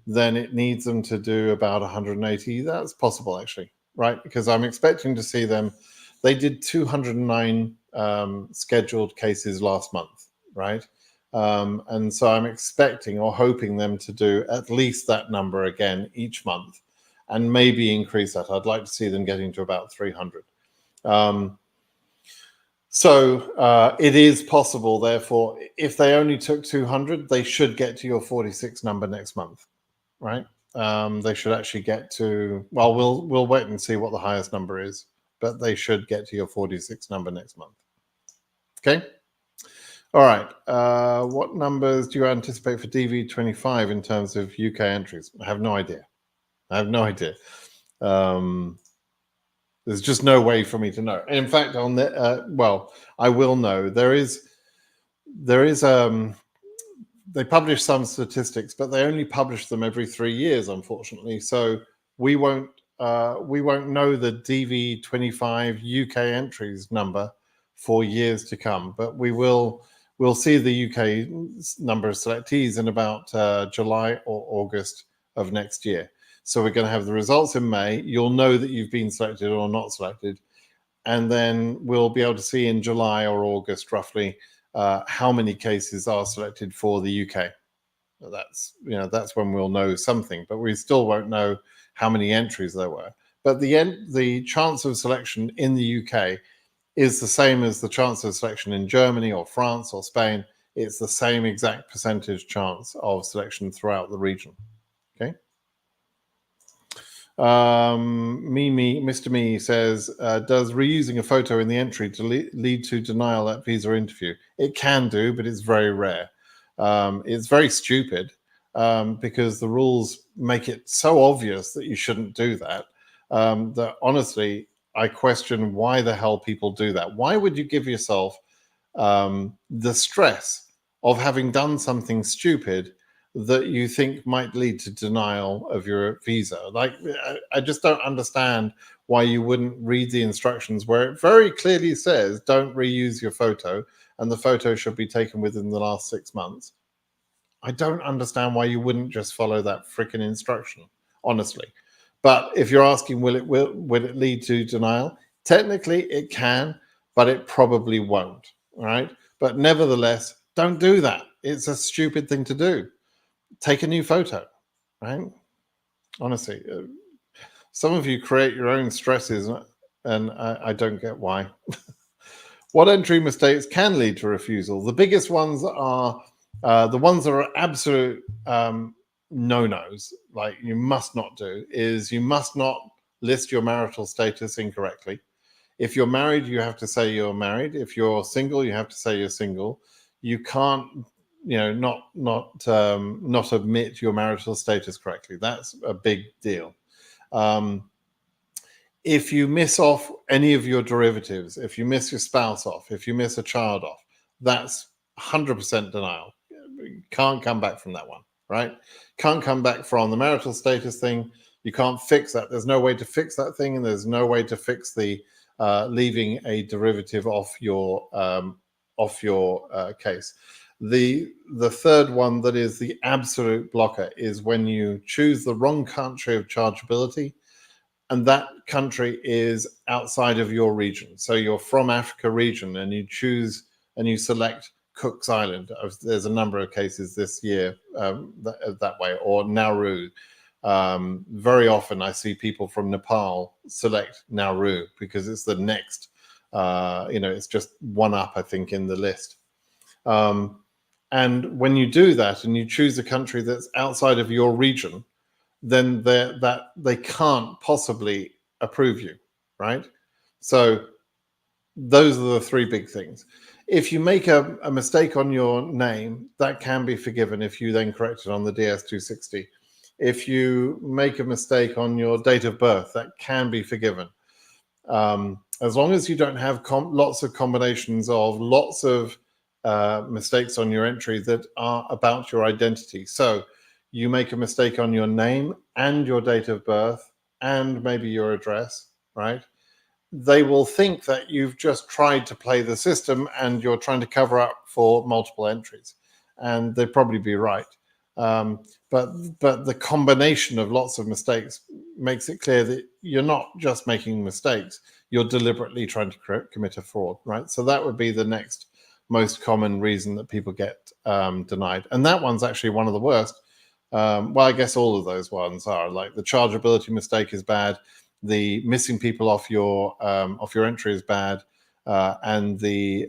then it needs them to do about 180. That's possible, actually, right? Because I'm expecting to see them. They did 209 scheduled cases last month, right? And so I'm expecting or hoping them to do at least that number again each month and maybe increase that. I'd like to see them getting to about 300. So it is possible, therefore, if they only took 200, they should get to your 46 number next month, right? They should actually get to, well, we'll wait and see what the highest number is, but they should get to your 46 number next month. Okay. All right. What numbers do you anticipate for DV25 in terms of UK entries? I have no idea. There's just no way for me to know. And in fact, on the well, I will know. There is they publish some statistics, but they only publish them every 3 years, unfortunately. So we won't know the DV25 UK entries number for years to come, but we'll see the UK number of selectees in about July or August of next year. So we're going to have the results in May. You'll know that you've been selected or not selected, and then we'll be able to see in July or August roughly how many cases are selected for the UK. That's when we'll know something, but we still won't know how many entries there were. But the chance of selection in the UK is the same as the chance of selection in Germany or France or Spain. It's the same exact percentage chance of selection throughout the region. Okay. Mr. Me says, does reusing a photo in the entry to lead to denial at visa interview? It can do, but it's very rare. It's very stupid because the rules make it so obvious that you shouldn't do that. That honestly, I question why the hell people do that. Why would you give yourself the stress of having done something stupid that you think might lead to denial of your visa? Like, I just don't understand why you wouldn't read the instructions where it very clearly says don't reuse your photo and the photo should be taken within the last 6 months. I don't understand why you wouldn't just follow that freaking instruction, honestly. But if you're asking, will it lead to denial? Technically, it can, but it probably won't. All right. But nevertheless, don't do that. It's a stupid thing to do. Take a new photo, right? Honestly, some of you create your own stresses, and I don't get why. What entry mistakes can lead to refusal? The biggest ones are the ones that are absolute no-nos, like you must not do, is you must not list your marital status incorrectly. If you're married, you have to say you're married. If you're single, you have to say you're single. You can't, not admit your marital status correctly. That's a big deal. If you miss off any of your derivatives, if you miss your spouse off, if you miss a child off, that's 100% denial. You can't come back from that one, right? Can't come back from the marital status thing. You can't fix that. There's no way to fix that thing, and there's no way to fix the leaving a derivative off your case. The third one that is the absolute blocker is when you choose the wrong country of chargeability, and that country is outside of your region. So you're from Africa region and you choose and you select Cook's Island. There's a number of cases this year that way, or Nauru. Very often I see people from Nepal select Nauru because it's the next, it's just one up, I think, in the list. And when you do that and you choose a country that's outside of your region, then they can't possibly approve you, right? So those are the three big things. If you make a mistake on your name, that can be forgiven if you then correct it on the DS260. If you make a mistake on your date of birth, that can be forgiven. As long as you don't have lots of combinations of lots of mistakes on your entry that are about your identity. So you make a mistake on your name and your date of birth and maybe your address, right? They will think that you've just tried to play the system and you're trying to cover up for multiple entries. And they'd probably be right. But the combination of lots of mistakes makes it clear that you're not just making mistakes, you're deliberately trying to commit a fraud, right? So that would be the next most common reason that people get denied. And that one's actually one of the worst. Well, I guess all of those ones are. Like the chargeability mistake is bad, the missing people off your entry is bad, and the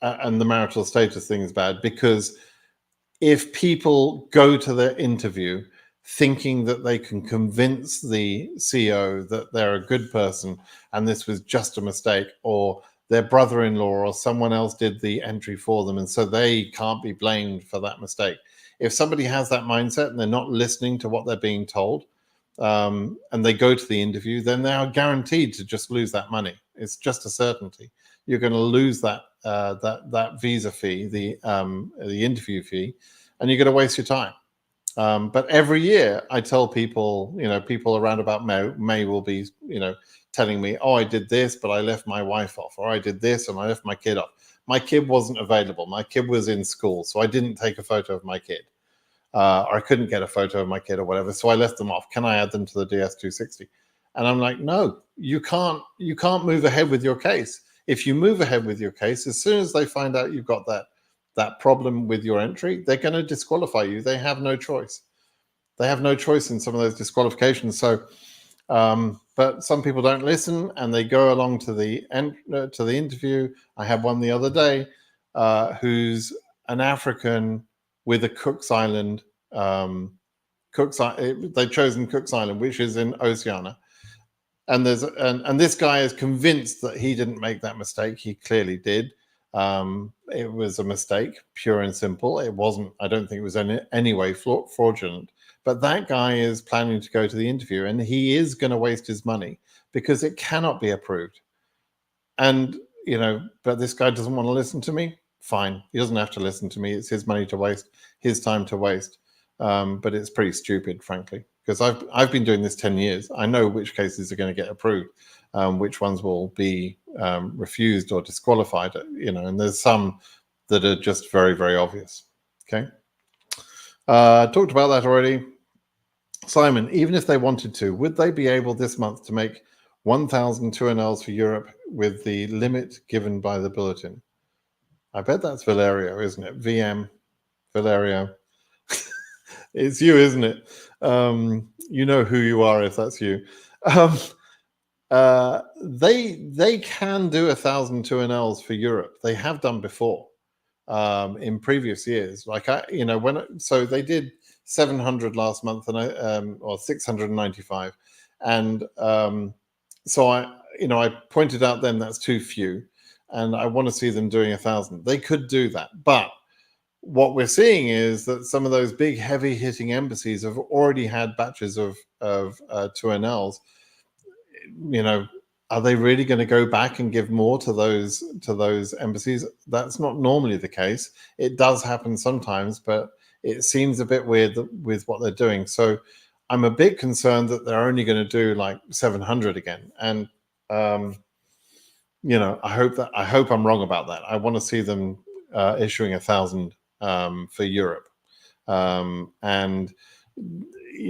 marital status thing is bad, because if people go to their interview thinking that they can convince the CEO that they're a good person and this was just a mistake, or their brother-in-law or someone else did the entry for them, and so they can't be blamed for that mistake. If somebody has that mindset and they're not listening to what they're being told, and they go to the interview, then they are guaranteed to just lose that money. It's just a certainty. You're going to lose that that visa fee, the interview fee, and you're going to waste your time. But every year I tell people, people around about May will be, telling me, oh, I did this, but I left my wife off, or I did this and I left my kid off. My kid wasn't available. My kid was in school, so I didn't take a photo of my kid. Or I couldn't get a photo of my kid or whatever, so I left them off. Can I add them to the DS260? And I'm like, no, you can't move ahead with your case. If you move ahead with your case, as soon as they find out you've got that problem with your entry, they're going to disqualify you. They have no choice. They have no choice in some of those disqualifications. So, but some people don't listen and they go along to the interview. I had one the other day who's an African with a Cook's Island. They've chosen Cook's Island, which is in Oceania. And this guy is convinced that he didn't make that mistake. He clearly did. It was a mistake, pure and simple. It wasn't. I don't think it was any way fraudulent. But that guy is planning to go to the interview, and he is going to waste his money because it cannot be approved. And but this guy doesn't want to listen to me. Fine, he doesn't have to listen to me. It's his money to waste, his time to waste. But it's pretty stupid, frankly, because I've been doing this 10 years. I know which cases are going to get approved, which ones will be refused or disqualified, and there's some that are just very, very obvious. Okay. Talked about that already. Simon, even if they wanted to, would they be able this month to make 1,000 2NLs for Europe with the limit given by the bulletin? I bet that's Valerio, isn't it? VM, Valerio. It's you, isn't it? You know who you are if that's you. They can do 1,000 2NLs for Europe. They have done before in previous years. Like so they did 700 last month and or 695, and so I pointed out then that's too few, and I want to see them doing 1,000. They could do that, but what we're seeing is that some of those big heavy hitting embassies have already had batches of 2NLs. Are they really going to go back and give more to those embassies? That's not normally the case. It does happen sometimes, but it seems a bit weird with what they're doing. So I'm a bit concerned that they're only going to do like 700 again. And I hope I'm wrong about that. I want to see them issuing 1,000 for Europe, and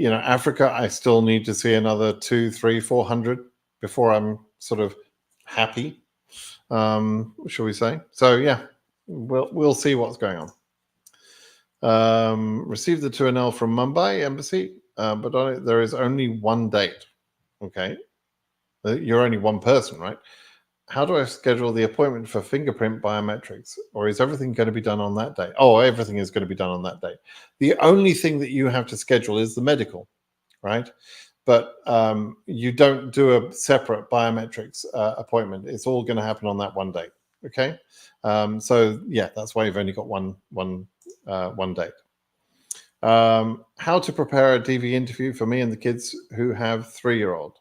Africa. I still need to see another 200, 300, 400 before I'm sort of happy, shall we say? So yeah, we'll see what's going on. Received the 2NL from Mumbai Embassy, but on it there is only one date. Okay, you're only one person, right? How do I schedule the appointment for fingerprint biometrics? Or is everything going to be done on that day? Oh, everything is going to be done on that day. The only thing that you have to schedule is the medical, right? But you don't do a separate biometrics appointment. It's all going to happen on that one date. Okay, so yeah, that's why you've only got one date. How to prepare a DV interview for me and the kids who are 3-year-old.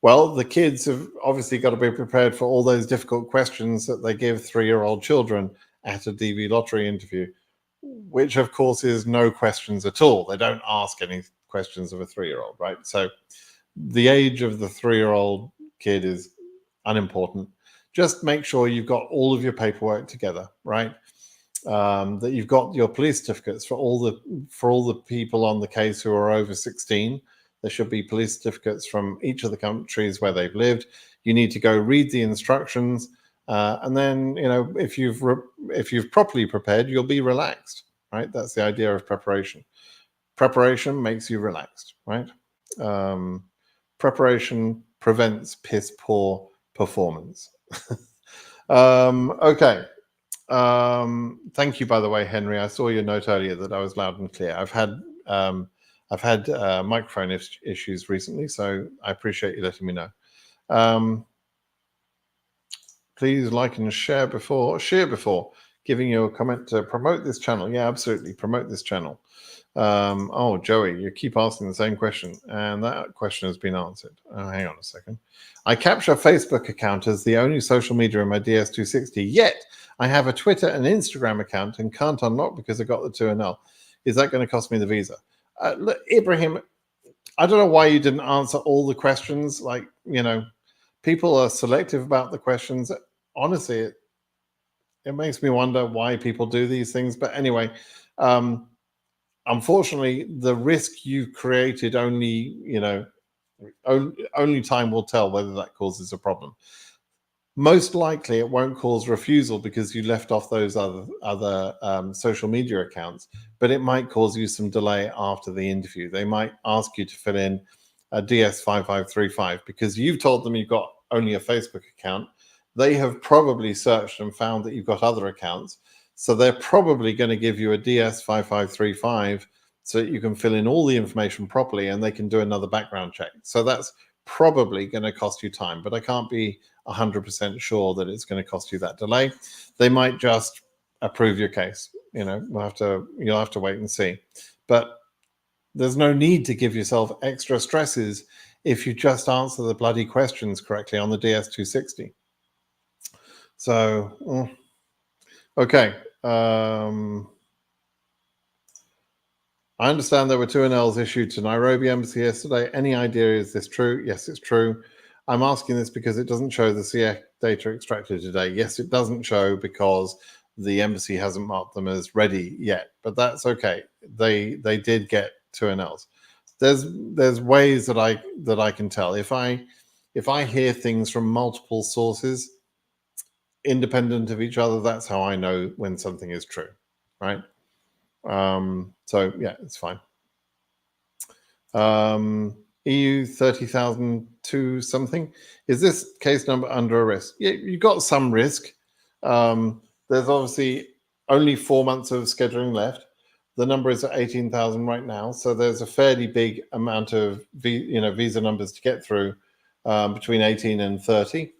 Well, the kids have obviously got to be prepared for all those difficult questions that they give 3-year-old children at a DV lottery interview, which of course is no questions at all. They don't ask any questions of a 3-year-old, right? So the age of the 3-year-old kid is unimportant. Just make sure you've got all of your paperwork together, right? That you've got your police certificates for all the people on the case who are over 16. There should be police certificates from each of the countries where they've lived. You need to go read the instructions, and then if you've properly prepared, you'll be relaxed, right? That's the idea of preparation. Preparation makes you relaxed, right? Preparation prevents piss poor performance. Okay. Thank you, by the way, Henry. I saw your note earlier that I was loud and clear. I've had microphone issues recently, so I appreciate you letting me know. Please like and share before giving you a comment to promote this channel. Yeah, absolutely. Promote this channel. Oh, Joey, you keep asking the same question, and that question has been answered. Hang on a second. I capture a Facebook account as the only social media in my DS260, yet I have a Twitter and Instagram account and can't unlock because I got the 2NL. Is that going to cost me the visa? Look, Ibrahim, I don't know why you didn't answer all the questions. Like, you know, people are selective about the questions. Honestly, it makes me wonder why people do these things. But anyway, unfortunately, the risk you've created only, you know, only time will tell whether that causes a problem. Most likely, it won't cause refusal because you left off those other social media accounts, but it might cause you some delay after the interview. They might ask you to fill in a DS5535 because you've told them you've got only a Facebook account. They have probably searched and found that you've got other accounts. So they're probably going to give you a DS5535 so that you can fill in all the information properly and they can do another background check. So that's probably going to cost you time, but I can't be 100% sure that it's going to cost you that delay. They might just approve your case. You know, you'll have to wait and see. But there's no need to give yourself extra stresses if you just answer the bloody questions correctly on the DS260. So, okay. I understand there were 2NLs issued to Nairobi Embassy yesterday. Any idea, is this true? Yes, it's true. I'm asking this because it doesn't show the CF data extracted today. Yes, it doesn't show because the embassy hasn't marked them as ready yet, but that's okay. They did get 2NLs. There's ways that I can tell. If I hear things from multiple sources, independent of each other, that's how I know when something is true, right? So yeah, it's fine. EU 30,002 something. Is this case number under arrest? Yeah, you got some risk. There's obviously only 4 months of scheduling left. The number is at 18,000 right now, so there's a fairly big amount of visa numbers to get through, between 18 and 30.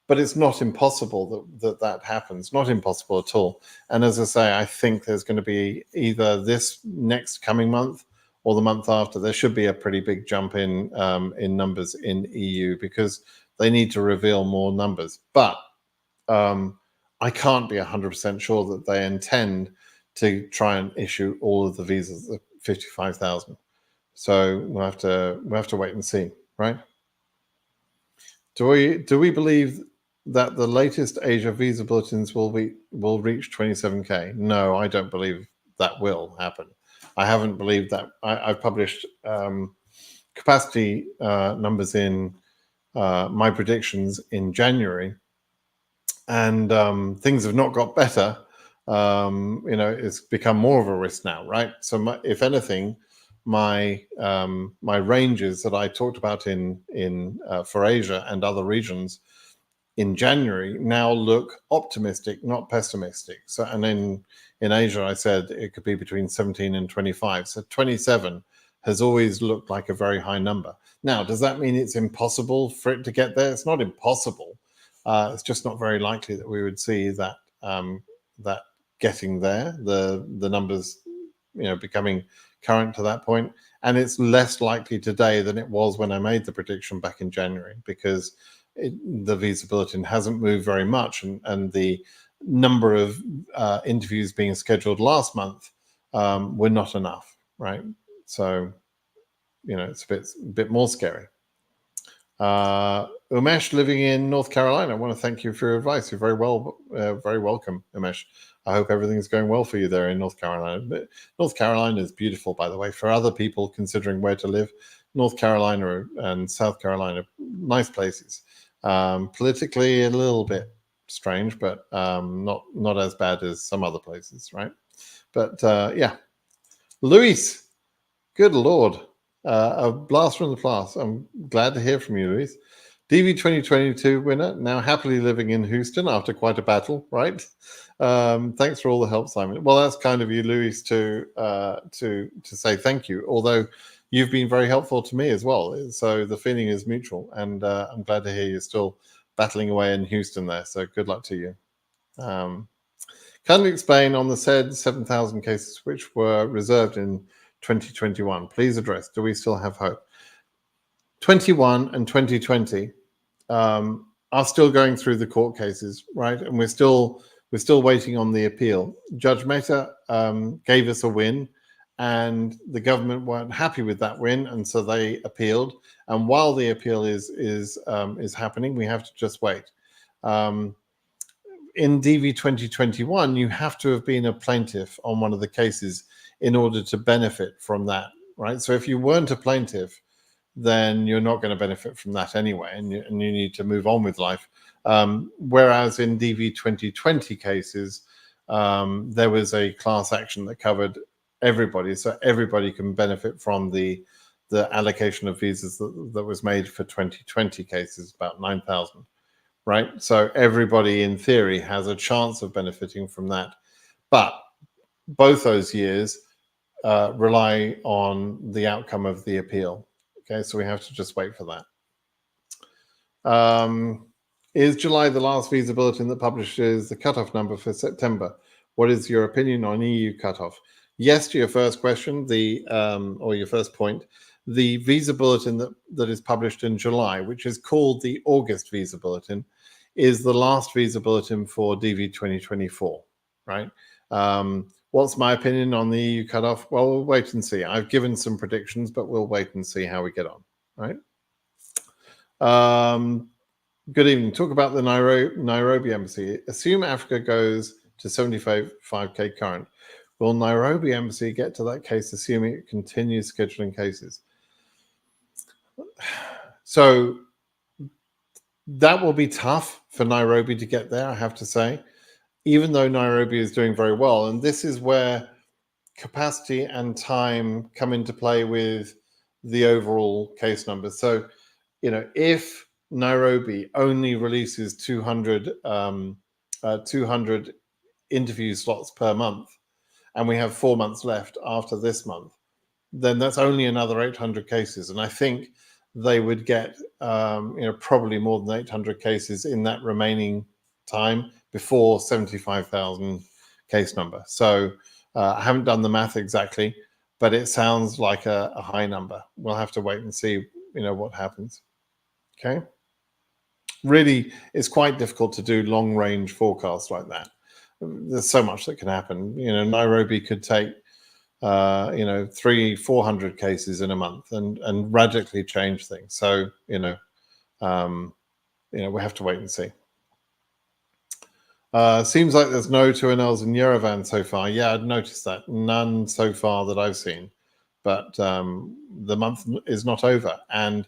But it's not impossible that happens. Not impossible at all. And as I say, I think there's going to be either this next coming month or the month after. There should be a pretty big jump in numbers in EU because they need to reveal more numbers. But I can't be 100% sure that they intend to try and issue all of the visas, the 55,000. So we'll have to wait and see, right? Do we believe that the latest Asia visa bulletins will reach 27K? No, I don't believe that will happen. I haven't believed that. I've published capacity numbers in my predictions in January, and things have not got better. It's become more of a risk now, right? So if anything, my ranges that I talked about in for Asia and other regions in January now look optimistic, not pessimistic. So, and in Asia, I said it could be between 17 and 25. So 27 has always looked like a very high number. Now, does that mean it's impossible for it to get there? It's not impossible. It's just not very likely that we would see that that getting there. The numbers, becoming current to that point, and it's less likely today than it was when I made the prediction back in January because the visa bulletin hasn't moved very much, and the number of interviews being scheduled last month were not enough, right? So, it's a bit more scary. Umesh, living in North Carolina, I want to thank you for your advice. You're very welcome, Umesh. I hope everything's going well for you there in North Carolina. But North Carolina is beautiful, by the way, for other people considering where to live. North Carolina and South Carolina, nice places. Politically a little bit strange, but not as bad as some other places, right? But yeah, Luis, good Lord, a blast from the past. I'm glad to hear from you, Luis. DV 2022 winner, now happily living in Houston after quite a battle, right? Thanks for all the help, Simon. Well, that's kind of you, Luis, to say thank you. Although you've been very helpful to me as well, so the feeling is mutual, and I'm glad to hear you're still battling away in Houston there. So good luck to you. Can you explain on the said 7,000 cases which were reserved in 2021? Please address. Do we still have hope? 21 and 2020 are still going through the court cases, right? And we're still waiting on the appeal. Judge Mehta gave us a win, and the government weren't happy with that win, and so they appealed. And while the appeal is happening, we have to just wait. In DV 2021, you have to have been a plaintiff on one of the cases in order to benefit from that, right? So if you weren't a plaintiff, then you're not going to benefit from that anyway, and you need to move on with life. Whereas in DV 2020 cases, there was a class action that covered everybody, so everybody can benefit from the allocation of visas that was made for 2020 cases, about 9,000. Right, so everybody in theory has a chance of benefiting from that, but both those years rely on the outcome of the appeal. Okay, so we have to just wait for that. Is July the last visa bulletin that publishes the cutoff number for September? What is your opinion on EU cutoff? Yes to your first question, or your first point. The visa bulletin that is published in July, which is called the August visa bulletin, is the last visa bulletin for DV 2024, right? What's my opinion on the EU cutoff? Well, we'll wait and see. I've given some predictions, but we'll wait and see how we get on, right? Good evening. Talk about the Nairobi Embassy. Assume Africa goes to 75K current. Will Nairobi Embassy get to that case, assuming it continues scheduling cases? So that will be tough for Nairobi to get there, I have to say, even though Nairobi is doing very well. And this is where capacity and time come into play with the overall case numbers. So, if Nairobi only releases 200 interview slots per month, and we have 4 months left after this month, then that's only another 800 cases. And I think they would get probably more than 800 cases in that remaining time before 75,000 case number. So I haven't done the math exactly, but it sounds like a high number. We'll have to wait and see what happens. Okay, really, it's quite difficult to do long range forecasts like that. There's so much that can happen. Nairobi could take 300-400 cases in a month and radically change things. So we have to wait and see. Seems like there's no 2NLs in Yerevan so far. Yeah, I'd noticed that. None so far that I've seen, but the month is not over. And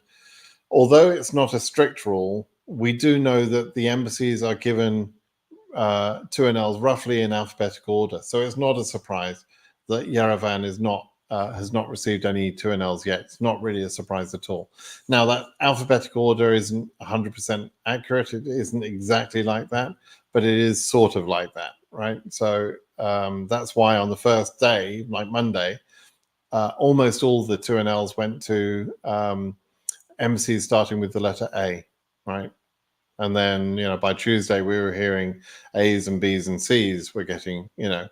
although it's not a strict rule, we do know that the embassies are given 2NLs roughly in alphabetical order. So it's not a surprise that Yerevan has not received any 2NLs yet. It's not really a surprise at all. Now, that alphabetical order isn't 100% accurate. It isn't exactly like that, but it is sort of like that, right? So that's why on the first day, like Monday, almost all the 2NLs went to embassies starting with the letter A, right? And then, by Tuesday, we were hearing A's and B's and C's were getting there.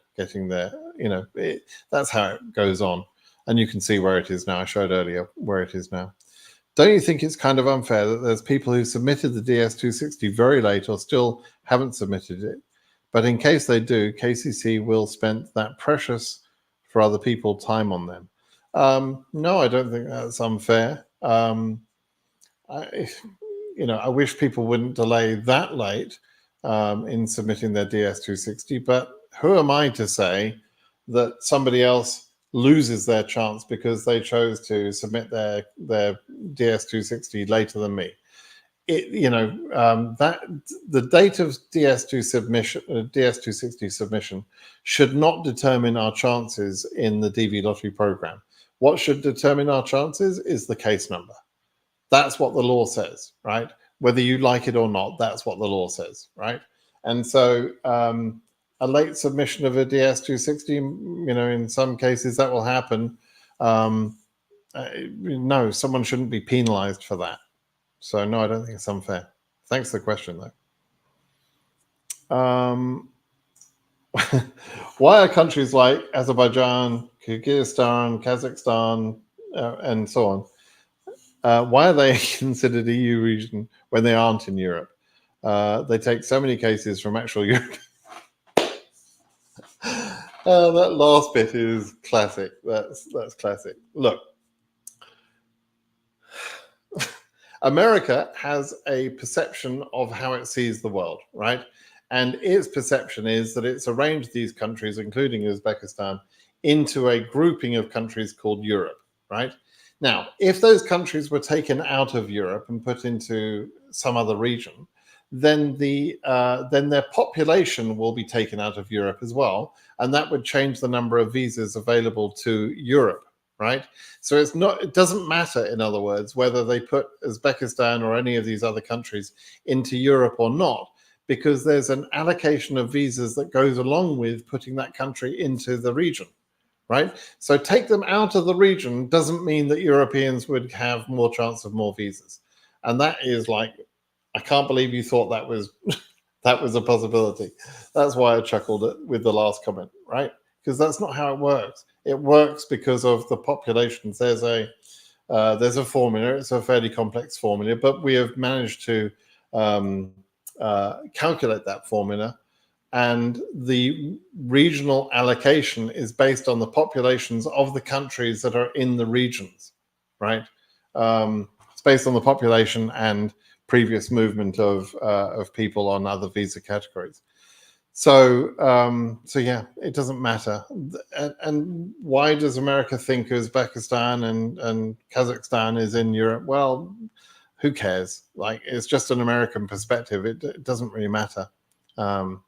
That's how it goes on. And you can see where it is now. I showed earlier where it is now. Don't you think it's kind of unfair that there's people who submitted the DS260 very late or still haven't submitted it? But in case they do, KCC will spend that precious for other people time on them. No, I don't think that's unfair. I wish people wouldn't delay that late in submitting their DS260, but who am I to say that somebody else loses their chance because they chose to submit their DS260 later than me? That the date of DS260 submission should not determine our chances in the DV lottery program. What should determine our chances is the case number. That's what the law says, right? Whether you like it or not, that's what the law says, right? And so a late submission of a DS260, in some cases that will happen. No, someone shouldn't be penalized for that. So no, I don't think it's unfair. Thanks for the question, though. Why are countries like Azerbaijan, Kyrgyzstan, Kazakhstan, and so on, why are they considered EU region when they aren't in Europe? They take so many cases from actual Europe. That last bit is classic. That's classic. Look, America has a perception of how it sees the world, right? And its perception is that it's arranged these countries, including Uzbekistan, into a grouping of countries called Europe, right? Now, if those countries were taken out of Europe and put into some other region, then their population will be taken out of Europe as well, and that would change the number of visas available to Europe, right? So it doesn't matter, in other words, whether they put Uzbekistan or any of these other countries into Europe or not, because there's an allocation of visas that goes along with putting that country into the region, right? So take them out of the region doesn't mean that Europeans would have more chance of more visas. And that is like, I can't believe you thought that was that was a possibility. That's why I chuckled with the last comment, right? Because that's not how it works. It works because of the populations. There's a formula. It's a fairly complex formula, but we have managed to calculate that formula, and the regional allocation is based on the populations of the countries that are in the regions, right? It's based on the population and previous movement of people on other visa categories. So yeah, it doesn't matter. And why does America think Uzbekistan and Kazakhstan is in Europe? Well, who cares? Like, it's just an American perspective. It doesn't really matter. And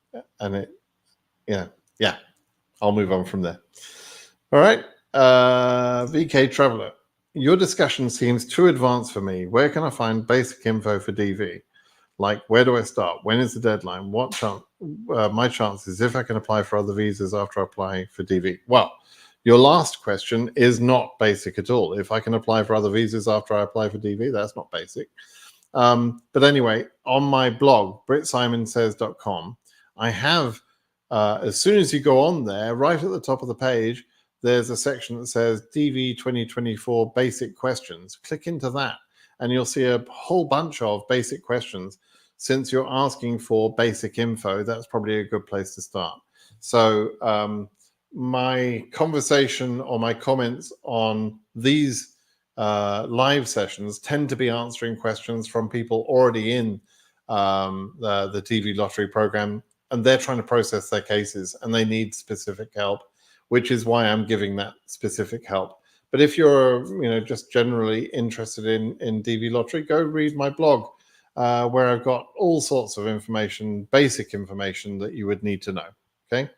it, yeah, I'll move on from there. All right. VK Traveler, your discussion seems too advanced for me. Where can I find basic info for DV? Like, where do I start? When is the deadline? What chance? My chances if I can apply for other visas after I apply for DV. Well, your last question is not basic at all. If I can apply for other visas after I apply for DV, that's not basic. But anyway, on my blog, britsimonsays.com, I have, as soon as you go on there, right at the top of the page, there's a section that says DV 2024 basic questions. Click into that and you'll see a whole bunch of basic questions. Since you're asking for basic info, that's probably a good place to start. So my conversation or my comments on these live sessions tend to be answering questions from people already in the DV lottery program, and they're trying to process their cases and they need specific help, which is why I'm giving that specific help. But if you're just generally interested in DV lottery, go read my blog, where I've got all sorts of information, basic information that you would need to know. Okay.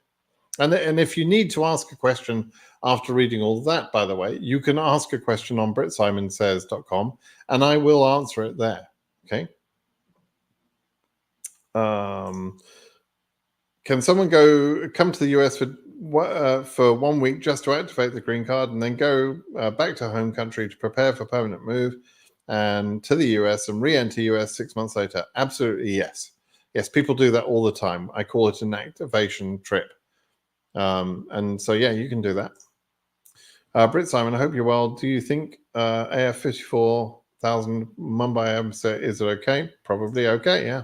And if you need to ask a question after reading all of that, by the way, you can ask a question on britsimonsays.com and I will answer it there. Okay. Can someone come to the US for 1 week just to activate the green card and then go back to home country to prepare for permanent move and to the US and re-enter US 6 months later? Absolutely, yes. Yes, people do that all the time. I call it an activation trip. And so, yeah, you can do that. Brit Simon, I hope you're well. Do you think AF 54,000 Mumbai is it okay? Probably okay, yeah.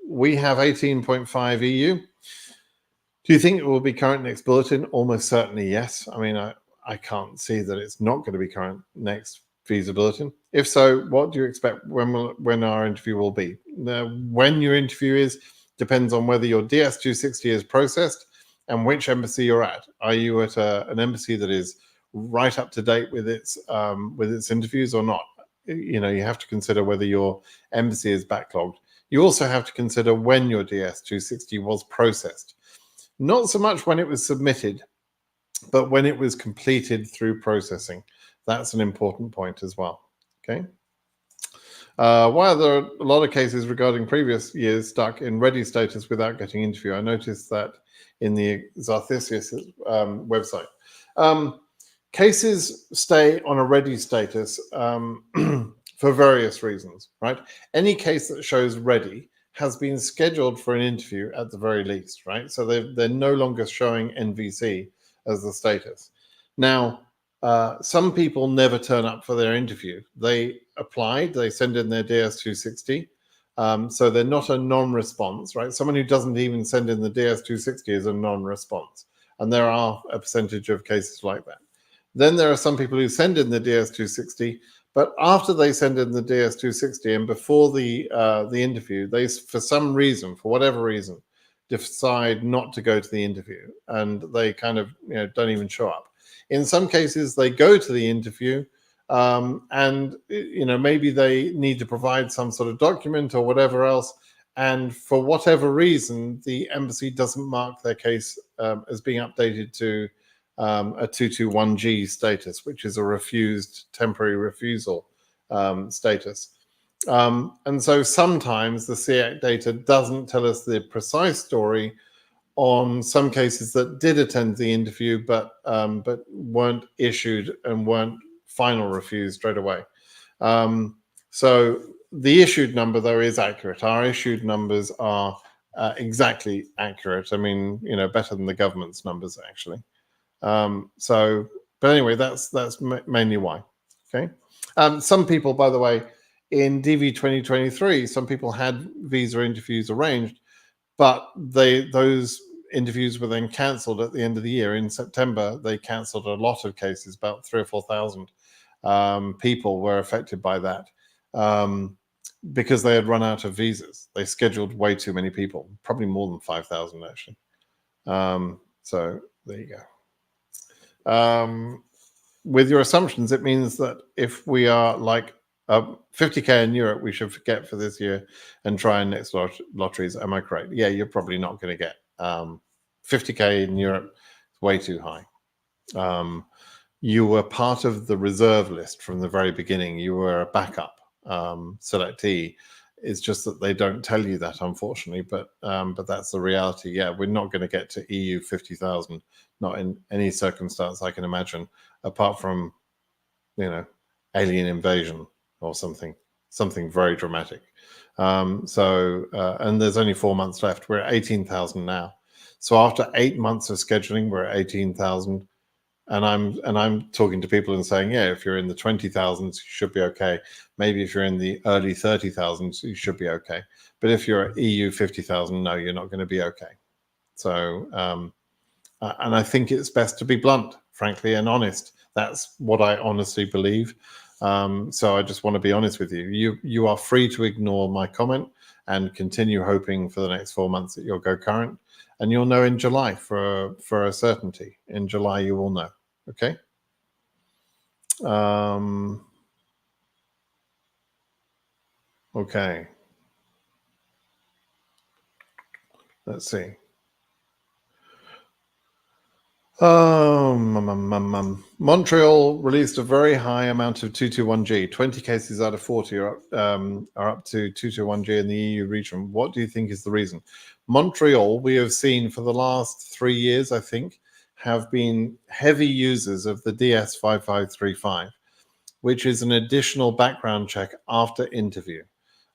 We have 18.5 EU. Do you think it will be current next bulletin? Almost certainly, yes. I mean, I can't see that it's not going to be current next visa bulletin. If so, what do you expect when our interview will be? When your interview is depends on whether your DS260 is processed and which embassy you're at. Are you at an embassy that is right up to date with its interviews or not? You have to consider whether your embassy is backlogged. You also have to consider when your DS260 was processed. Not so much when it was submitted, but when it was completed through processing. That's an important point as well. Okay. Why are there a lot of cases regarding previous years stuck in ready status without getting interview? I noticed that in the Zarthisius website. Cases stay on a ready status for various reasons, right? Any case that shows ready has been scheduled for an interview at the very least, right? So they're no longer showing NVC as the status. Now, some people never turn up for their interview. They applied, they send in their DS260. So they're not a non-response, right? Someone who doesn't even send in the DS260 is a non-response. And there are a percentage of cases like that. Then there are some people who send in the DS260, but after they send in the DS260 and before the interview, they, for some reason, for whatever reason, decide not to go to the interview, and they kind of don't even show up. In some cases, they go to the interview, and maybe they need to provide some sort of document or whatever else, and for whatever reason, the embassy doesn't mark their case as being updated to a 221G status, which is a refused temporary refusal status. And so sometimes the SEAC data doesn't tell us the precise story on some cases that did attend the interview, but weren't issued and weren't final refused straight away. So the issued number, though, is accurate. Our issued numbers are exactly accurate. I mean, better than the government's numbers, actually. But anyway, that's mainly why. Okay. Some people, by the way, in DV 2023, some people had visa interviews arranged, but those interviews were then cancelled at the end of the year. In September, they cancelled a lot of cases. About 3,000 or 4,000 people were affected by that because they had run out of visas. They scheduled way too many people, probably more than 5,000 actually. So there you go. With your assumptions, it means that if we are like 50K in Europe, we should forget for this year and try and next lotteries. Am I correct? Yeah, you're probably not going to get 50K in Europe. It's way too high. You were part of the reserve list from the very beginning. You were a backup selectee. It's just that they don't tell you that, unfortunately, but that's the reality. Yeah, we're not going to get to EU 50,000, not in any circumstance I can imagine, apart from, alien invasion or something very dramatic. And there's only 4 months left. We're at 18,000 now. So after 8 months of scheduling, we're at 18,000. And I'm talking to people and saying, yeah, if you're in the 20,000s, you should be okay. Maybe if you're in the early 30,000s, you should be okay. But if you're at EU 50,000, no, you're not going to be okay. So, and I think it's best to be blunt, frankly, and honest. That's what I honestly believe. So I just want to be honest with you. You are free to ignore my comment and continue hoping for the next 4 months that you'll go current. And you'll know in July for a certainty. In July, you will know. Okay. Okay. Let's see. Montreal released a very high amount of 221G. 20 cases out of 40 are up to 221G in the EU region. What do you think is the reason? Montreal, we have seen for the last 3 years, I think, have been heavy users of the DS5535, which is an additional background check after interview.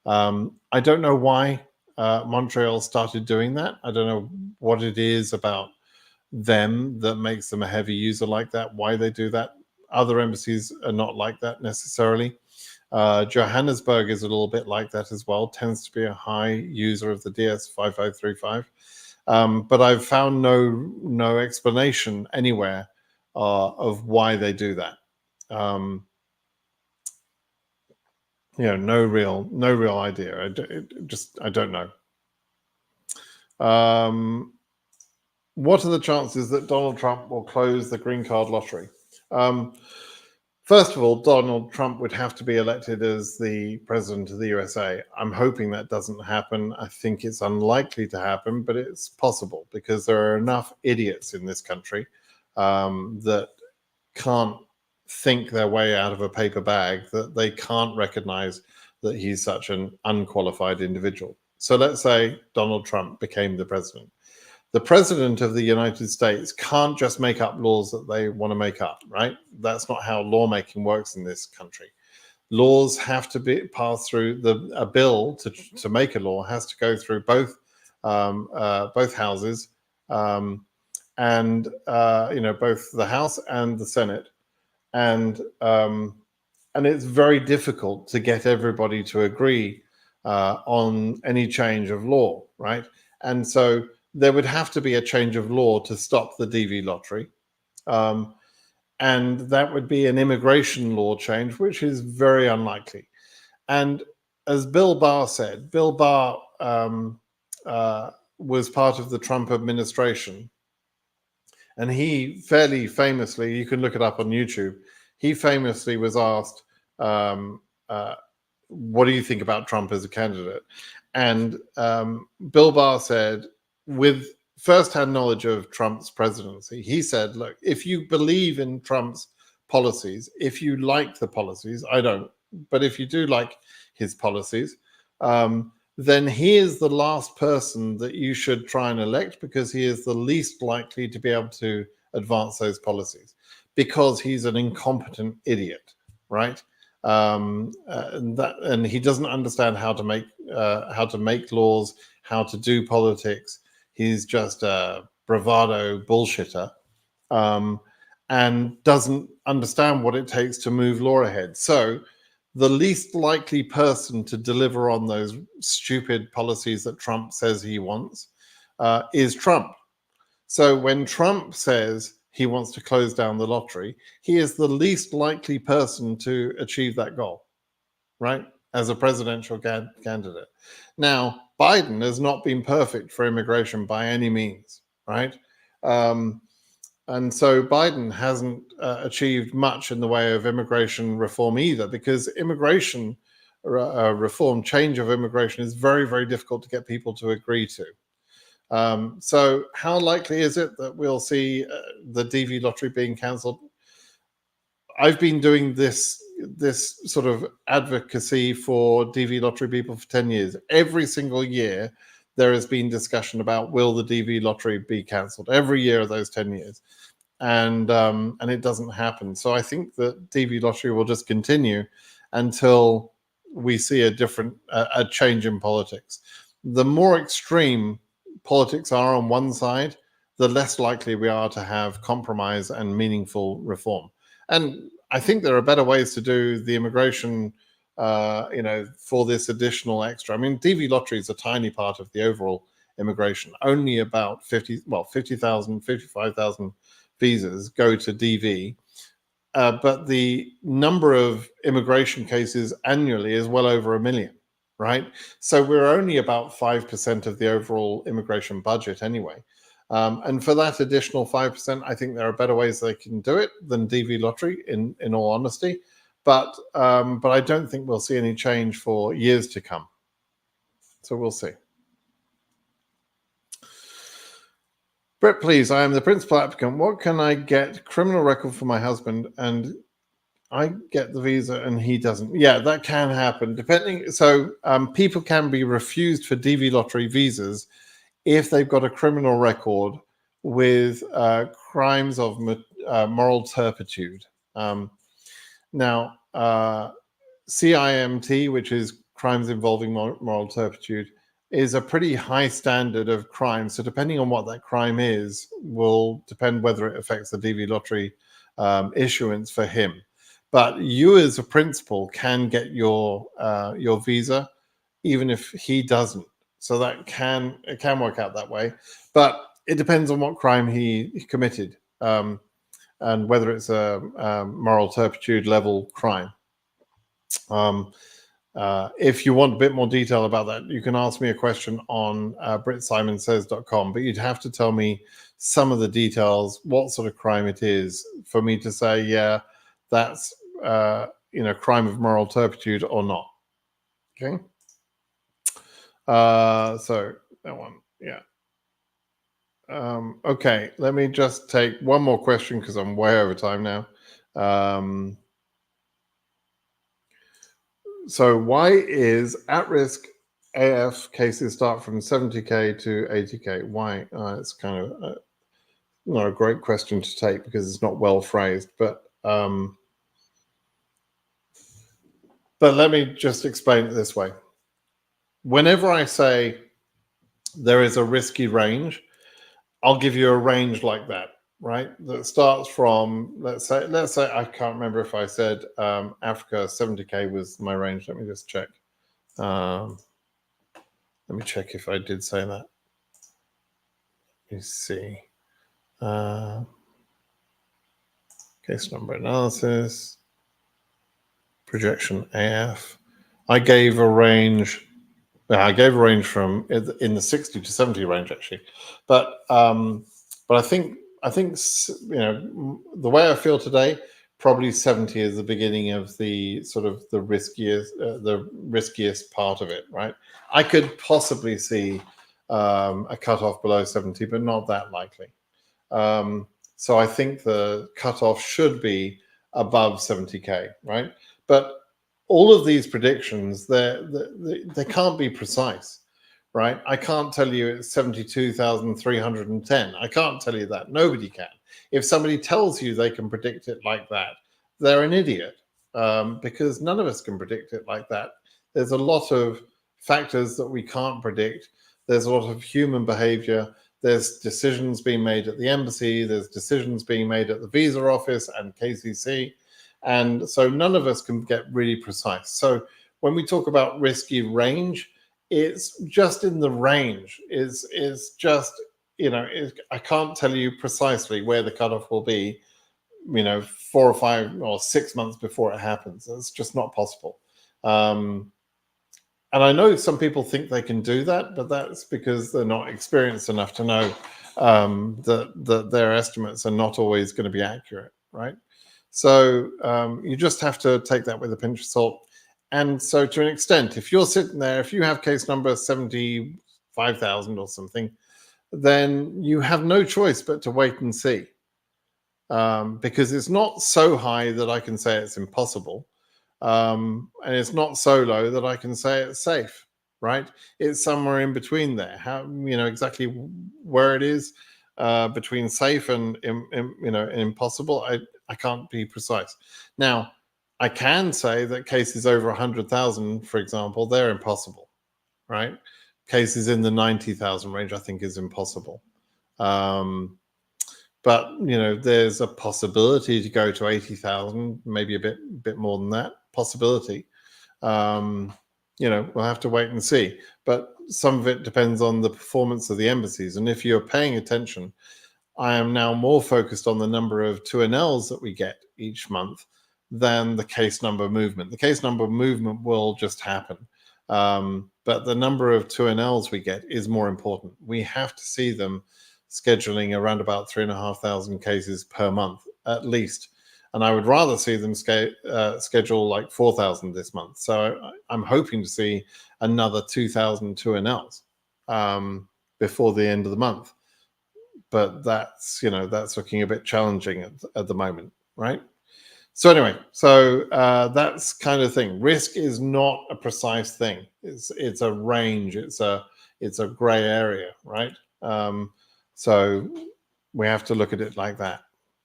I don't know why Montreal started doing that. I don't know what it is about them that makes them a heavy user like that, why they do that. Other embassies are not like that necessarily. Johannesburg is a little bit like that as well, tends to be a high user of the DS5535. But I've found no explanation anywhere of why they do that. No real idea. I don't know. What are the chances that Donald Trump will close the green card lottery? First of all, Donald Trump would have to be elected as the president of the USA. I'm hoping that doesn't happen. I think it's unlikely to happen, but it's possible because there are enough idiots in this country that can't think their way out of a paper bag, that they can't recognize that he's such an unqualified individual. So let's say Donald Trump became the president. The president of the United States can't just make up laws that they want to make up, right? That's not how lawmaking works in this country. laws have to be passed through a bill to make a law has to go through both houses, and both the House and the Senate, and it's very difficult to get everybody to agree on any change of law, right? And so there would have to be a change of law to stop the DV lottery. And that would be an immigration law change, which is very unlikely. And as Bill Barr said, Bill Barr was part of the Trump administration. And he fairly famously, you can look it up on YouTube, he famously was asked, what do you think about Trump as a candidate? And Bill Barr said, with firsthand knowledge of Trump's presidency, he said, look, if you believe in Trump's policies, if you like the policies, I don't, but if you do like his policies, then he is the last person that you should try and elect, because he is the least likely to be able to advance those policies, because he's an incompetent idiot, right? And he doesn't understand how to make laws, how to do politics. He's just a bravado bullshitter, and doesn't understand what it takes to move law ahead. So the least likely person to deliver on those stupid policies that Trump says he wants is Trump. So when Trump says he wants to close down the lottery, he is the least likely person to achieve that goal, right? As a presidential candidate. Now, Biden has not been perfect for immigration by any means, right? And so Biden hasn't achieved much in the way of immigration reform either, because immigration reform, change of immigration, is very, very difficult to get people to agree to. So how likely is it that we'll see the DV lottery being cancelled? I've been doing this sort of advocacy for DV lottery people for 10 years. Every single year, there has been discussion about, will the DV lottery be cancelled? Every year of those 10 years. And it doesn't happen. So I think that DV lottery will just continue until we see a change in politics. The more extreme politics are on one side, the less likely we are to have compromise and meaningful reform. And I think there are better ways to do the immigration, for this additional extra. I mean, DV lottery is a tiny part of the overall immigration. Only about 50,000, 55,000 visas go to DV. But the number of immigration cases annually is well over 1 million, right? So we're only about 5% of the overall immigration budget anyway. And for that additional 5%, I think there are better ways they can do it than DV lottery, in all honesty. But I don't think we'll see any change for years to come. So we'll see. Brett, please, I am the principal applicant. What can I get? Criminal record for my husband, and I get the visa and he doesn't. Yeah, that can happen. So people can be refused for DV lottery visas if they've got a criminal record with crimes of moral turpitude. Now, CIMT, which is crimes involving moral turpitude, is a pretty high standard of crime. So depending on what that crime is, will depend whether it affects the DV lottery issuance for him. But you as a principal can get your visa even if he doesn't. So it can work out that way. But it depends on what crime he committed, and whether it's a moral turpitude level crime. If you want a bit more detail about that, you can ask me a question on BritSimonSays.com, but you'd have to tell me some of the details, what sort of crime it is, for me to say, yeah, that's crime of moral turpitude or not. Okay. So that one, yeah. Okay, let me just take one more question because I'm way over time now. So why is at-risk AF cases start from 70K to 80K? Why? It's kind of not a great question to take because it's not well phrased, but But let me just explain it this way. Whenever I say there is a risky range, I'll give you a range like that, right? That starts from, let's say, I can't remember if I said Africa 70K was my range. Let me just check. Let me check if I did say that. Let me see. Case number analysis, projection AF. I gave a range. I gave a range from in the 60 to 70 range actually, but I think the way I feel today, probably 70 is the beginning of the sort of the riskiest part of it, right? I could possibly see a cutoff below 70, but not that likely. So I think the cutoff should be above 70K, right? But all of these predictions, they can't be precise, right? I can't tell you it's 72,310. I can't tell you that. Nobody can. If somebody tells you they can predict it like that, they're an idiot, because none of us can predict it like that. There's a lot of factors that we can't predict. There's a lot of human behavior. There's decisions being made at the embassy. There's decisions being made at the visa office and KCC. And so none of us can get really precise. So when we talk about risky range, it's just in the range. Is just, I can't tell you precisely where the cutoff will be, 4 or 5 or 6 months before it happens. It's just not possible. And I know some people think they can do that, but that's because they're not experienced enough to know that their estimates are not always going to be accurate, right? So you just have to take that with a pinch of salt. And so to an extent, if you're sitting there, if you have case number 75,000 or something, then you have no choice but to wait and see. Because it's not so high that I can say it's impossible. And it's not so low that I can say it's safe, right? It's somewhere in between there. How, exactly where it is between safe and impossible, I can't be precise. Now, I can say that cases over 100,000, for example, they're impossible, right? Cases in the 90,000 range, I think, is impossible. But there's a possibility to go to 80,000, maybe a bit more than that. Possibility. We'll have to wait and see. But some of it depends on the performance of the embassies. And if you're paying attention, I am now more focused on the number of 2NLs that we get each month than the case number movement. The case number movement will just happen. But the number of 2NLs we get is more important. We have to see them scheduling around about 3,500 cases per month, at least. And I would rather see them schedule like 4,000 this month. So I'm hoping to see another 2,000 2NLs before the end of the month. But that's looking a bit challenging at the moment, right? So anyway, that's kind of thing. Risk is not a precise thing. It's a range. It's a gray area, right? So we have to look at it like that.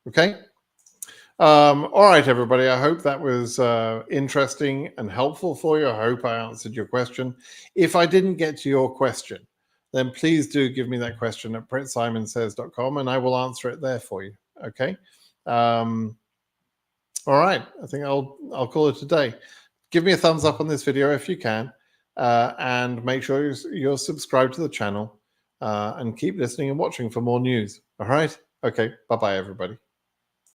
Okay. All right, everybody. I hope that was interesting and helpful for you. I hope I answered your question. If I didn't get to your question, then please do give me that question at princesimonssays.com and I will answer it there for you. Okay. All right. I think I'll call it a day. Give me a thumbs up on this video if you can, and make sure you're subscribed to the channel, and keep listening and watching for more news. All right. Okay. Bye-bye, everybody.